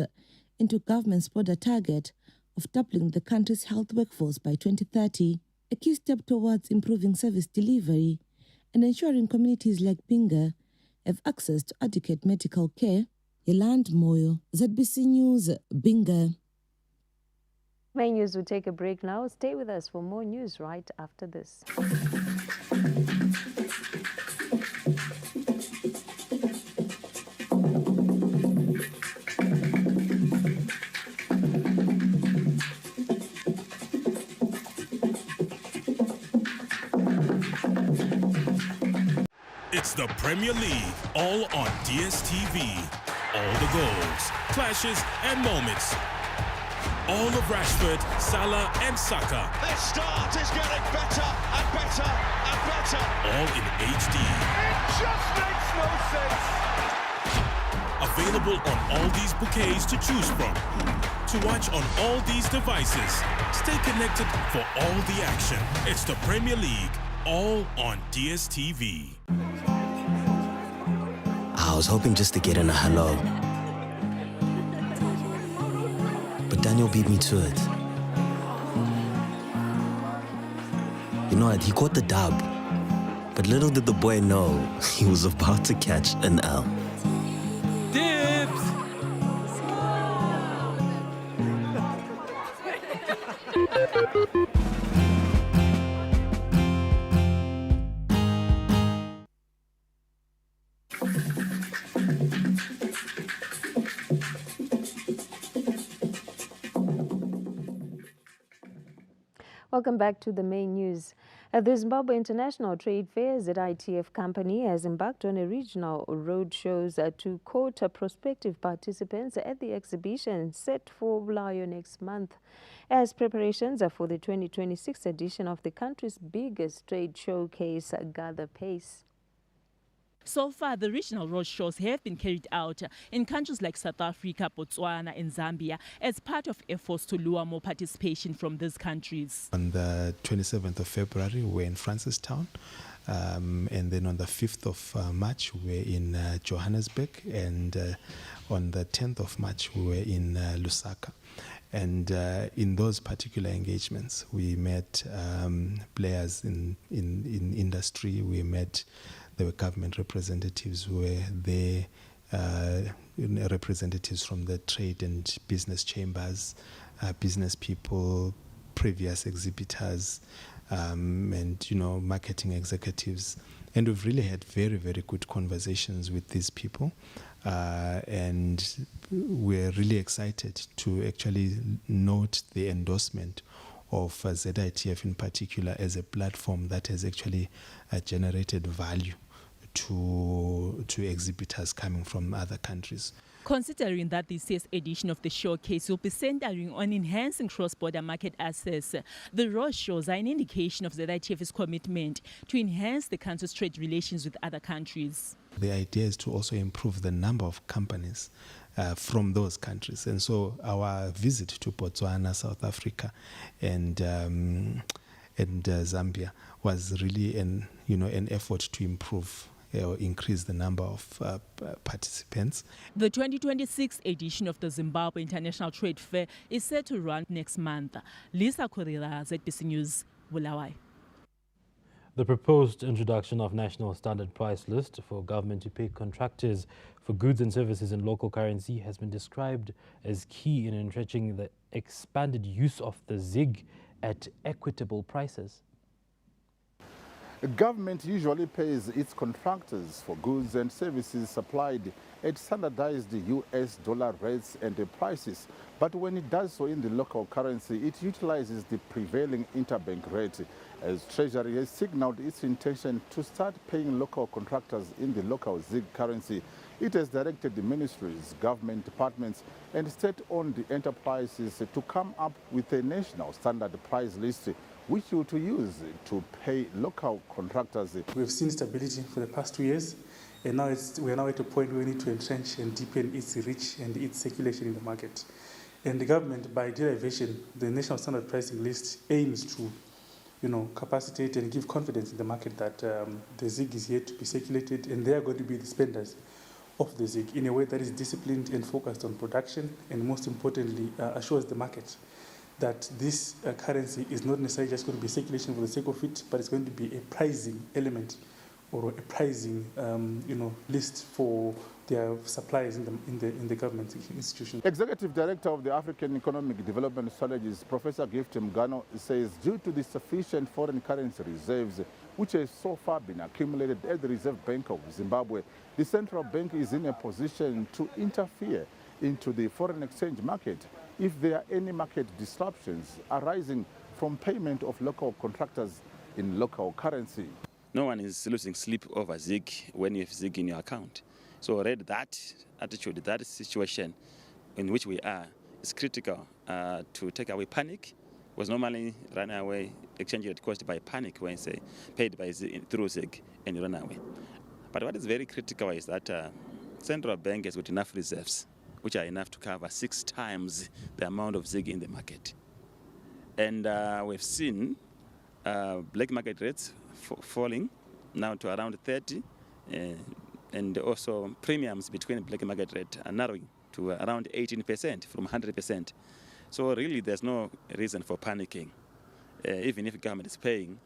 into government's broader target of doubling the country's health workforce by 2030, a key step towards improving service delivery and ensuring communities like Binga have access to adequate medical care. Yolande Moyo, ZBC News, Binga. Main News will take a break now. Stay with us for more news right after this. It's the Premier League, all on DSTV. All the goals, clashes, and moments. All of Rashford, Salah, and Saka. This start is getting better and better and better. All in HD. It just makes no sense. Available on all these bouquets to choose from. To watch on all these devices. Stay connected for all the action. It's the Premier League, all on DSTV. I was hoping just to get in a hello. But Daniel beat me to it. You know what, he caught the dub. But little did the boy know, he was about to catch an L. Dibs! Welcome back to the main news. The Zimbabwe International Trade Fair ZITF company has embarked on a regional roadshows to court prospective participants at the exhibition set for Bulawayo next month as preparations for the 2026 edition of the country's biggest trade showcase gather pace. So far, the regional roadshows have been carried out in countries like South Africa, Botswana and Zambia as part of efforts to lure more participation from these countries. On the 27th of February, we're in Francistown. And then on the 5th of March, we're in Johannesburg. And on the 10th of March, we were in Lusaka. And in those particular engagements, we met players in industry. We met the government representatives, were there, representatives from the trade and business chambers, business people, previous exhibitors, and marketing executives. And we've really had very, very good conversations with these people. And we're really excited to actually note the endorsement of ZITF in particular as a platform that has actually generated value to exhibitors coming from other countries. Considering that this year's edition of the showcase will be centering on enhancing cross-border market access, the roadshows are an indication of the ZITF's commitment to enhance the country's trade relations with other countries. The idea is to also improve the number of companies from those countries. And so our visit to Botswana, South Africa, and Zambia was really an effort to improve or increase the number of participants. The 2026 edition of the Zimbabwe International Trade Fair is set to run next month. Lisa Korila, ZBC News, Bulawayo. The proposed introduction of national standard price list for government to pay contractors for goods and services in local currency has been described as key in entrenching the expanded use of the ZiG at equitable prices. The government usually pays its contractors for goods and services supplied at standardized US dollar rates and prices. But when it does so in the local currency, it utilizes the prevailing interbank rate, as Treasury has signaled its intention to start paying local contractors in the local ZiG currency. It has directed the ministries, government departments and state-owned enterprises to come up with a national standard price list which you to use to pay local contractors. We've seen stability for the past 2 years, and now we are now at a point where we need to entrench and deepen its reach and its circulation in the market. And the government, by derivation, the national standard pricing list aims to, capacitate and give confidence in the market that the ZiG is here to be circulated, and they are going to be the spenders of the ZiG in a way that is disciplined and focused on production, and most importantly, assures the market that this currency is not necessarily just going to be circulation for the sake of it, but it's going to be a pricing element or a pricing, list for their suppliers in the government institution. Executive Director of the African Economic Development Strategies, Professor Gift Mgano, says due to the sufficient foreign currency reserves which has so far been accumulated at the Reserve Bank of Zimbabwe, the central bank is in a position to interfere into the foreign exchange market if there are any market disruptions arising from payment of local contractors in local currency. No one is losing sleep over ZiG when you have ZiG in your account. So already that attitude, that situation in which we are is critical to take away panic, because normally run away exchange rate caused by panic when say paid by through ZiG and you run away. But what is very critical is that central bank has got enough reserves which are enough to cover 6 times the amount of ZiG in the market. And we've seen black market rates falling now to around 30, and also premiums between black market rate are narrowing to around 18% from 100%. So really there's no reason for panicking, even if government is paying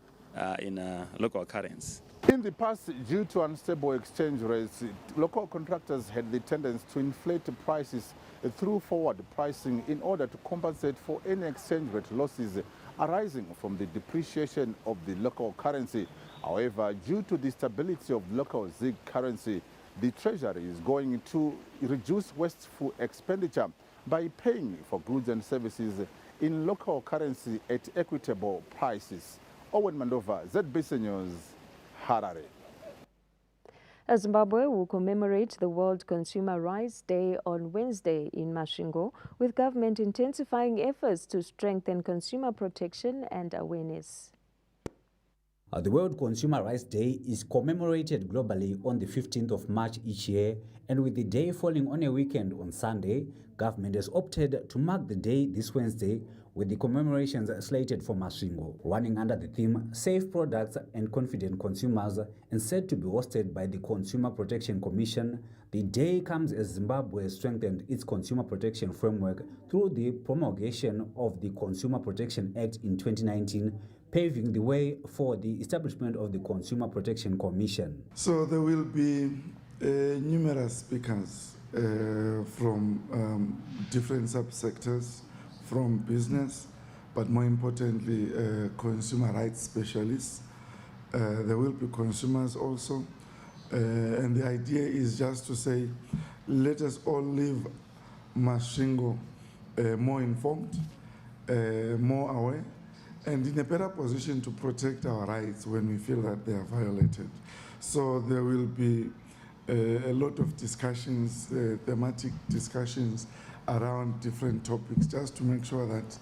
in local currency. In the past, due to unstable exchange rates, local contractors had the tendency to inflate prices through forward pricing in order to compensate for any exchange rate losses arising from the depreciation of the local currency. However, due to the stability of local ZiG currency, the Treasury is going to reduce wasteful expenditure by paying for goods and services in local currency at equitable prices. Owen Mandova, ZBC News, Harare. Zimbabwe will commemorate the World Consumer Rights Day on Wednesday in Masvingo, with government intensifying efforts to strengthen consumer protection and awareness. The World Consumer Rights Day is commemorated globally on the 15th of March each year, and with the day falling on a weekend on Sunday, government has opted to mark the day this Wednesday with the commemorations slated for Masvingo, running under the theme Safe Products and Confident Consumers, and said to be hosted by the Consumer Protection Commission. The day comes as Zimbabwe strengthened its consumer protection framework through the promulgation of the Consumer Protection Act in 2019, paving the way for the establishment of the Consumer Protection Commission. So there will be numerous speakers from different subsectors, from business, but more importantly, consumer rights specialists. There will be consumers also. And the idea is just to say, let us all leave Masvingo more informed, more aware, and in a better position to protect our rights when we feel that they are violated. So there will be a lot of discussions, thematic discussions around different topics, just to make sure that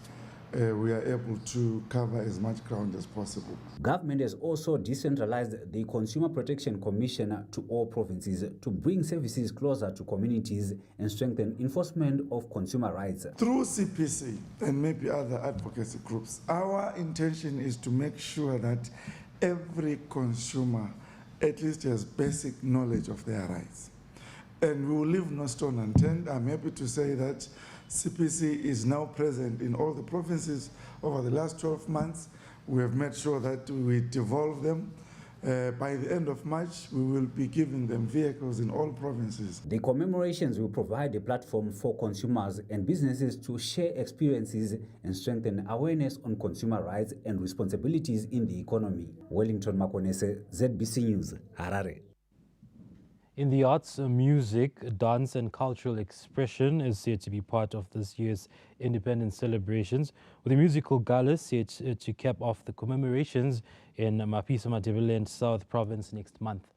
we are able to cover as much ground as possible. Government has also decentralized the Consumer Protection Commission to all provinces to bring services closer to communities and strengthen enforcement of consumer rights. Through CPC and maybe other advocacy groups, our intention is to make sure that every consumer at least has basic knowledge of their rights. And we will leave no stone unturned. I'm happy to say that CPC is now present in all the provinces over the last 12 months. We have made sure that we devolve them. By the end of March, we will be giving them vehicles in all provinces. The commemorations will provide a platform for consumers and businesses to share experiences and strengthen awareness on consumer rights and responsibilities in the economy. Wellington Makonese, ZBC News, Harare. In the arts, music, dance and cultural expression is said to be part of this year's independence celebrations, with a musical gala set to cap off the commemorations in Mapisa Matebeleland South Province next month.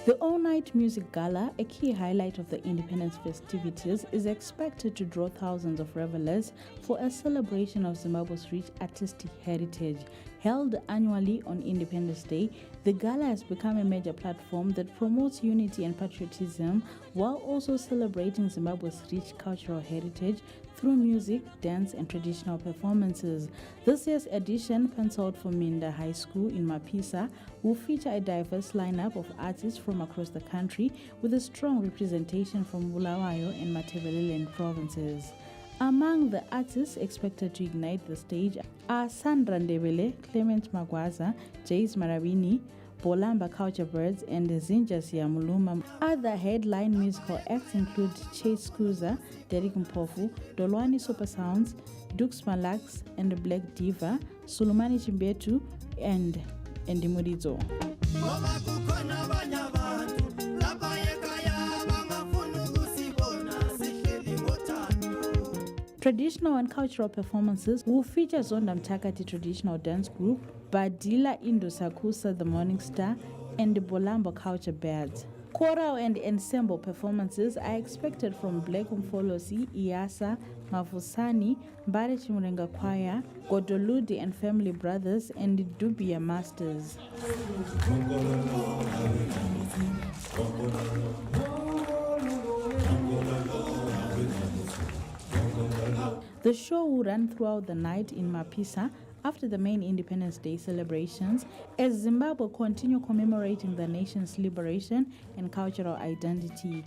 The all-night music gala, a key highlight of the independence festivities, is expected to draw thousands of revelers for a celebration of Zimbabwe's rich artistic heritage. Held annually on Independence Day, the gala has become a major platform that promotes unity and patriotism while also celebrating Zimbabwe's rich cultural heritage through music, dance, and traditional performances. This year's edition, penciled for Minda High School in Mapisa, will feature a diverse lineup of artists from across the country with a strong representation from Bulawayo and Matebeleland provinces. Among the artists expected to ignite the stage are Sandra Ndebele, Clement Magwaza, Jace Marabini, Bolamba Culture Birds, and Zinja Siyamuluma. Other headline musical acts include Chase Kuza, Derek Mpofu, Dolwani Super Sounds, Dux Malax and Black Diva, Sulumani Chimbetu, and Murizo. Traditional and cultural performances will feature Zonda Mtakati traditional dance group, Badila Indo Sakusa the Morning Star, and the Bolambo Culture Birds. Choral and ensemble performances are expected from Black Umfolosi, Iasa, Mavusani, Mbare Chimurenga Choir, Godoludi and Family Brothers, and the Dubia Masters. The show will run throughout the night in Mapisa after the main Independence Day celebrations as Zimbabwe continue commemorating the nation's liberation and cultural identity.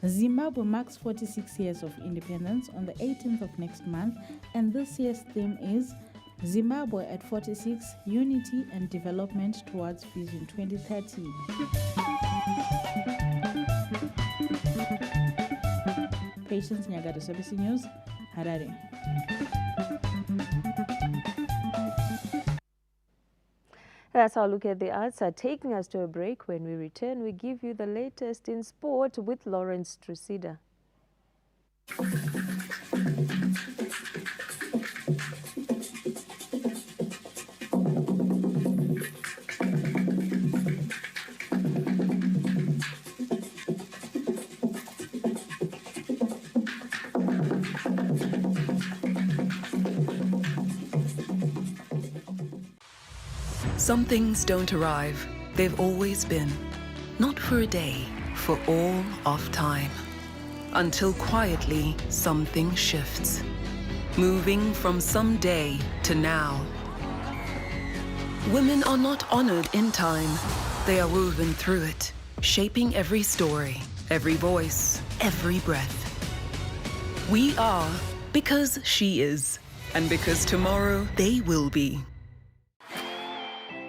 Zimbabwe marks 46 years of independence on the 18th of next month, and this year's theme is Zimbabwe at 46, Unity and Development Towards Vision 2030. Patience Nyagata, SABC News, Harare. That's our look at the arts. Taking us to a break. When we return, we give you the latest in sport with Lawrence Trusida. Some things don't arrive. They've always been. Not for a day, for all of time. Until quietly, something shifts. Moving from someday to now. Women are not honored in time. They are woven through it, shaping every story, every voice, every breath. We are because she is, and because tomorrow they will be.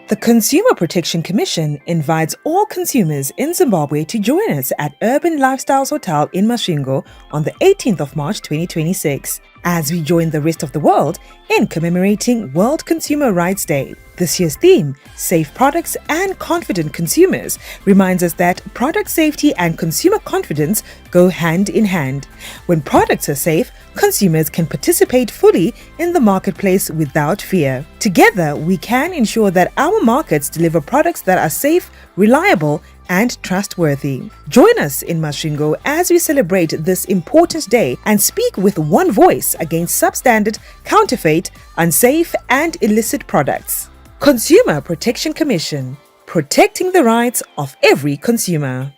The Consumer Protection Commission invites all consumers in Zimbabwe to join us at Urban Lifestyles Hotel in Masvingo on the 18th of March 2026, as we join the rest of the world in commemorating World Consumer Rights Day. This year's theme, Safe Products and Confident Consumers, reminds us that product safety and consumer confidence go hand in hand. When products are safe, consumers can participate fully in the marketplace without fear. Together, we can ensure that our markets deliver products that are safe, reliable, and trustworthy. Join us in Masvingo as we celebrate this important day and speak with one voice against substandard, counterfeit, unsafe, and illicit products. Consumer Protection Commission, protecting the rights of every consumer.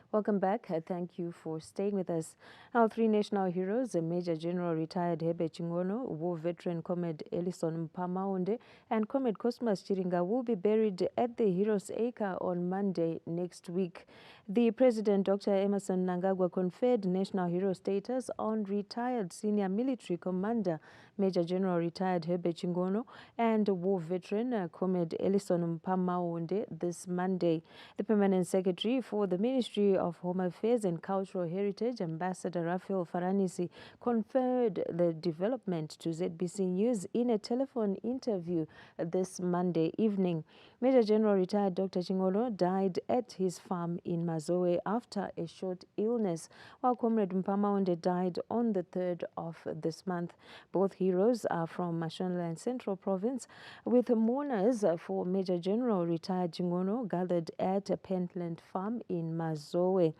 Welcome back. Thank you for staying with us. Our three national heroes, Major General retired Hebe Chingono, war veteran Comrade Ellison Mpamaonde, and Comrade Cosmas Chiringa will be buried at the Heroes Acre on Monday next week. The President, Dr. Emmerson Mnangagwa, conferred national hero status on retired senior military commander, Major General retired Hebe Chingono, and war veteran Comrade Ellison Mpamaonde this Monday. The Permanent Secretary for the Ministry of Home Affairs and Cultural Heritage, Ambassador Raphael Faranisi, conferred the development to ZBC News in a telephone interview this Monday evening. Major General retired Dr. Chingono died at his farm in Mazoe after a short illness, while Comrade Mpamaonde died on the 3rd of this month. Both heroes are from Mashonaland Central Province, with mourners for Major General retired Chingono gathered at a Pentland farm in Mazoe.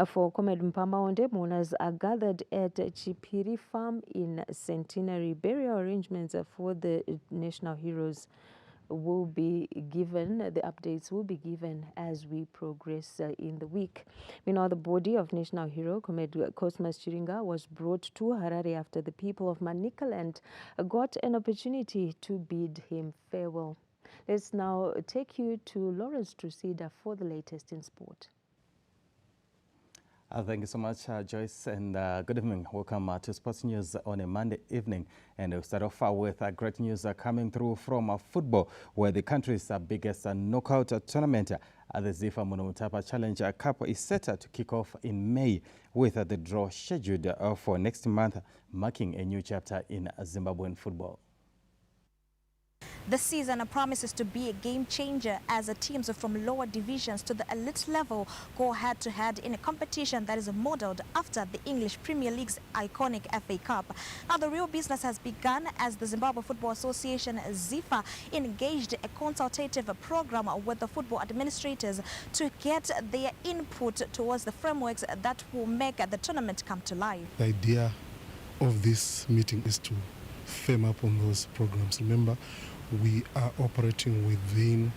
For Comrade Mpamaonde, mourners are gathered at Chipiri farm in Centenary. Burial arrangements for the national heroes will be given, the updates will be given as we progress in the week. Meanwhile, the body of national hero Comrade Cosmas Chiringa was brought to Harare after the people of Manicaland got an opportunity to bid him farewell. Let's now take you to Lawrence Trusida for the latest in sport. Thank you so much, Joyce, and good evening. Welcome to Sports News on a Monday evening. And we'll start off with great news coming through from football, where the country's biggest knockout tournament, the Zifa Munomutapa Challenge Cup, is set to kick off in May, with the draw scheduled for next month, marking a new chapter in Zimbabwean football. The season promises to be a game changer as the teams from lower divisions to the elite level go head-to-head in a competition that is modeled after the English Premier League's iconic FA Cup. Now the real business has begun as the Zimbabwe Football Association, ZIFA, engaged a consultative program with the football administrators to get their input towards the frameworks that will make the tournament come to life. The idea of this meeting is to firm up on those programs. Remember, we are operating within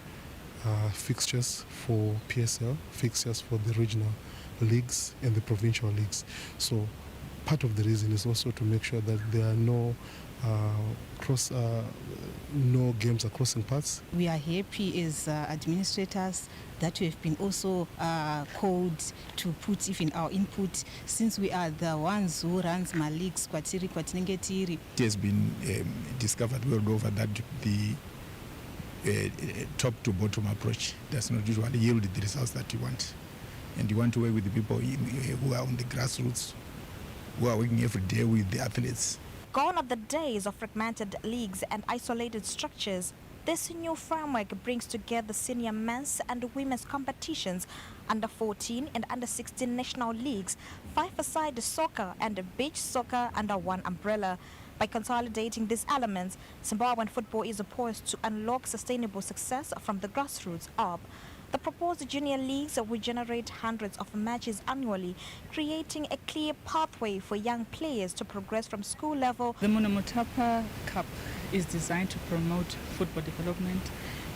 fixtures for PSL, fixtures for the regional leagues and the provincial leagues. So part of the reason is also to make sure that there are no no games are crossing paths. We are happy as administrators that we have been also called to put even our input, since we are the ones who runs my leagues, Kwatiri, Kwatinenge Tiri. It has been discovered world over that the top to bottom approach does not usually yield the results that you want. And you want to work with the people who are on the grassroots, who are working every day with the athletes. Gone are the days of fragmented leagues and isolated structures. This new framework brings together senior men's and women's competitions, under 14 and under 16 national leagues, 5-a-side soccer and beach soccer under one umbrella. By consolidating these elements, Zimbabwean football is poised to unlock sustainable success from the grassroots up. The proposed junior leagues will generate hundreds of matches annually, creating a clear pathway for young players to progress from school level. The Munomotapa Cup is designed to promote football development,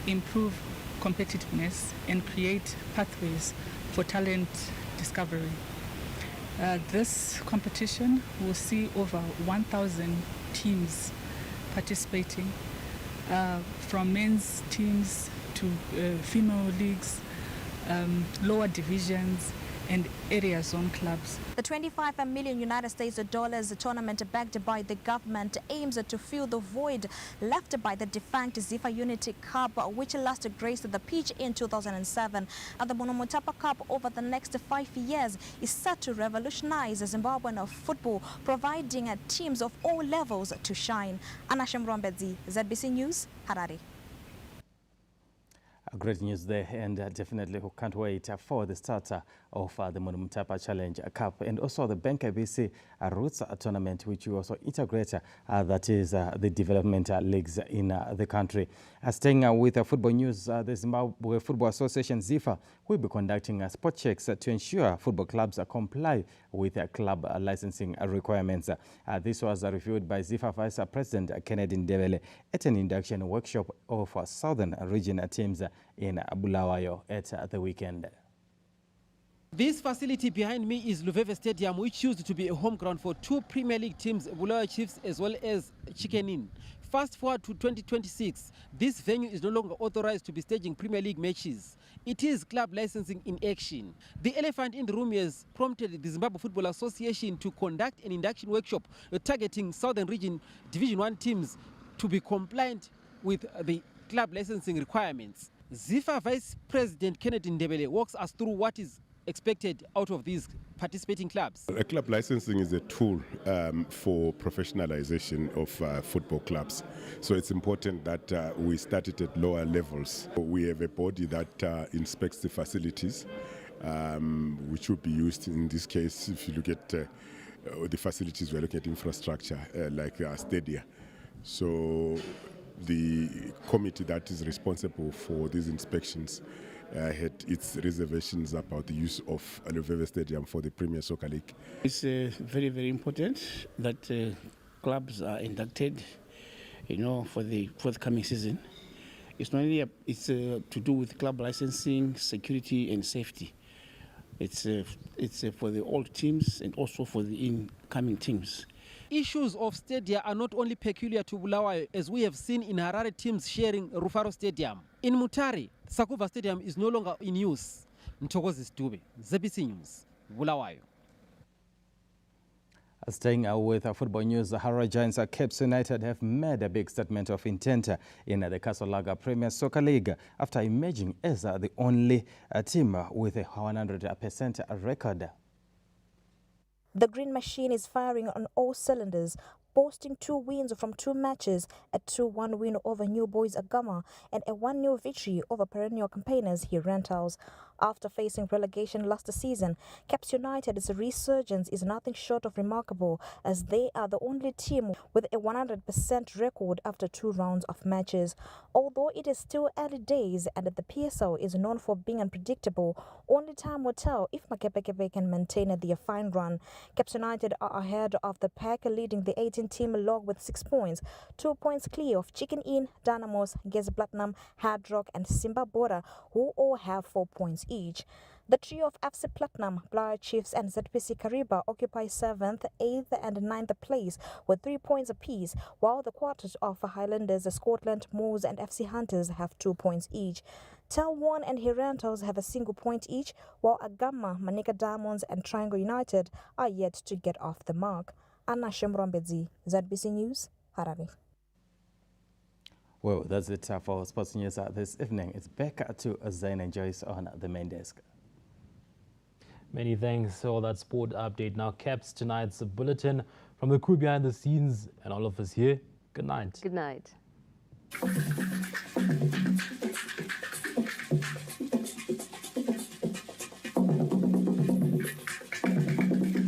improve competitiveness, and create pathways for talent discovery. This competition will see over 1,000 teams participating, from men's teams to female leagues, lower divisions, and area zone clubs. The 25 million United States dollars tournament backed by the government aims to fill the void left by the defunct Zifa Unity Cup, which last graced the pitch in 2007. And the Munomotapa Cup over the next 5 years is set to revolutionize Zimbabwean football, providing teams of all levels to shine. Anashem Rombedzi, ZBC News, Harare. Great news there, and definitely we can't wait for the start of the Munomotapa Challenge Cup and also the Binga BC Roots Tournament, which we also integrate, that is the development leagues in the country. Staying with football news, the Zimbabwe Football Association, ZIFA, will be conducting spot checks to ensure football clubs comply with club licensing requirements. This was reviewed by ZIFA Vice President Kennedy Ndebele at an induction workshop of Southern Region teams in Bulawayo at the weekend. This facility behind me is Luveve Stadium, which used to be a home ground for two Premier League teams, Bulawayo Chiefs as well as Chicken Inn. Fast forward to 2026, this venue is no longer authorized to be staging Premier League matches. It is club licensing in action. The elephant in the room has prompted the Zimbabwe Football Association to conduct an induction workshop targeting Southern Region Division 1 teams to be compliant with the club licensing requirements. ZIFA Vice President Kennedy Ndebele walks us through what is expected out of these participating clubs. A club licensing is a tool for professionalization of football clubs. So it's important that we start it at lower levels. We have a body that inspects the facilities, which will be used in this case. If you look at the facilities, we're looking at infrastructure like stadia. So the committee that is responsible for these inspections had its reservations about the use of Luveve Stadium for the Premier Soccer League. It's very, very important that clubs are inducted, for the forthcoming season. It's not only to do with club licensing, security, and safety. It's for the old teams and also for the incoming teams. Issues of stadia are not only peculiar to Bulawayo, as we have seen in Harare teams sharing Rufaro Stadium. In Mutare, Sakuva Stadium is no longer in use. Ntokozis Dube, ZBC News, Bulawayo. Staying with football news, Harare Giants Cape United have made a big statement of intent in the Kasolaga Premier Soccer League after emerging as the only team with a 100% record. The Green Machine is firing on all cylinders, boasting 2 wins from 2 matches, a 2-1 win over New Boys Agama and a 1-0 victory over perennial campaigners here Rentals. After facing relegation last season, Caps United's resurgence is nothing short of remarkable, as they are the only team with a 100% record after 2 rounds of matches. Although it is still early days and the PSL is known for being unpredictable, only time will tell if Makepekebe can maintain their fine run. Caps United are ahead of the pack, leading the 18-team log with 6 points, 2 points clear of Chicken Inn, Dynamos, Gez Platinum, Hard Rock and Simba Bora, who all have 4 points each. The trio of FC Platinum, Blair Chiefs and ZPC Kariba occupy 7th, 8th and 9th place with 3 points apiece, while the quartet of Highlanders, Scotland, Moors and FC Hunters have 2 points each. Telwan and Hirantos have a single point each, while Agama, Manika Diamonds and Triangle United are yet to get off the mark. Anna Shemrombedzi, ZBC News, Harare. Well, that's it for sports news this evening. It's back to Zain and Joyce on the main desk. Many thanks for all that sport update. Now caps tonight's bulletin from the crew behind the scenes and all of us here. Good night. Good night.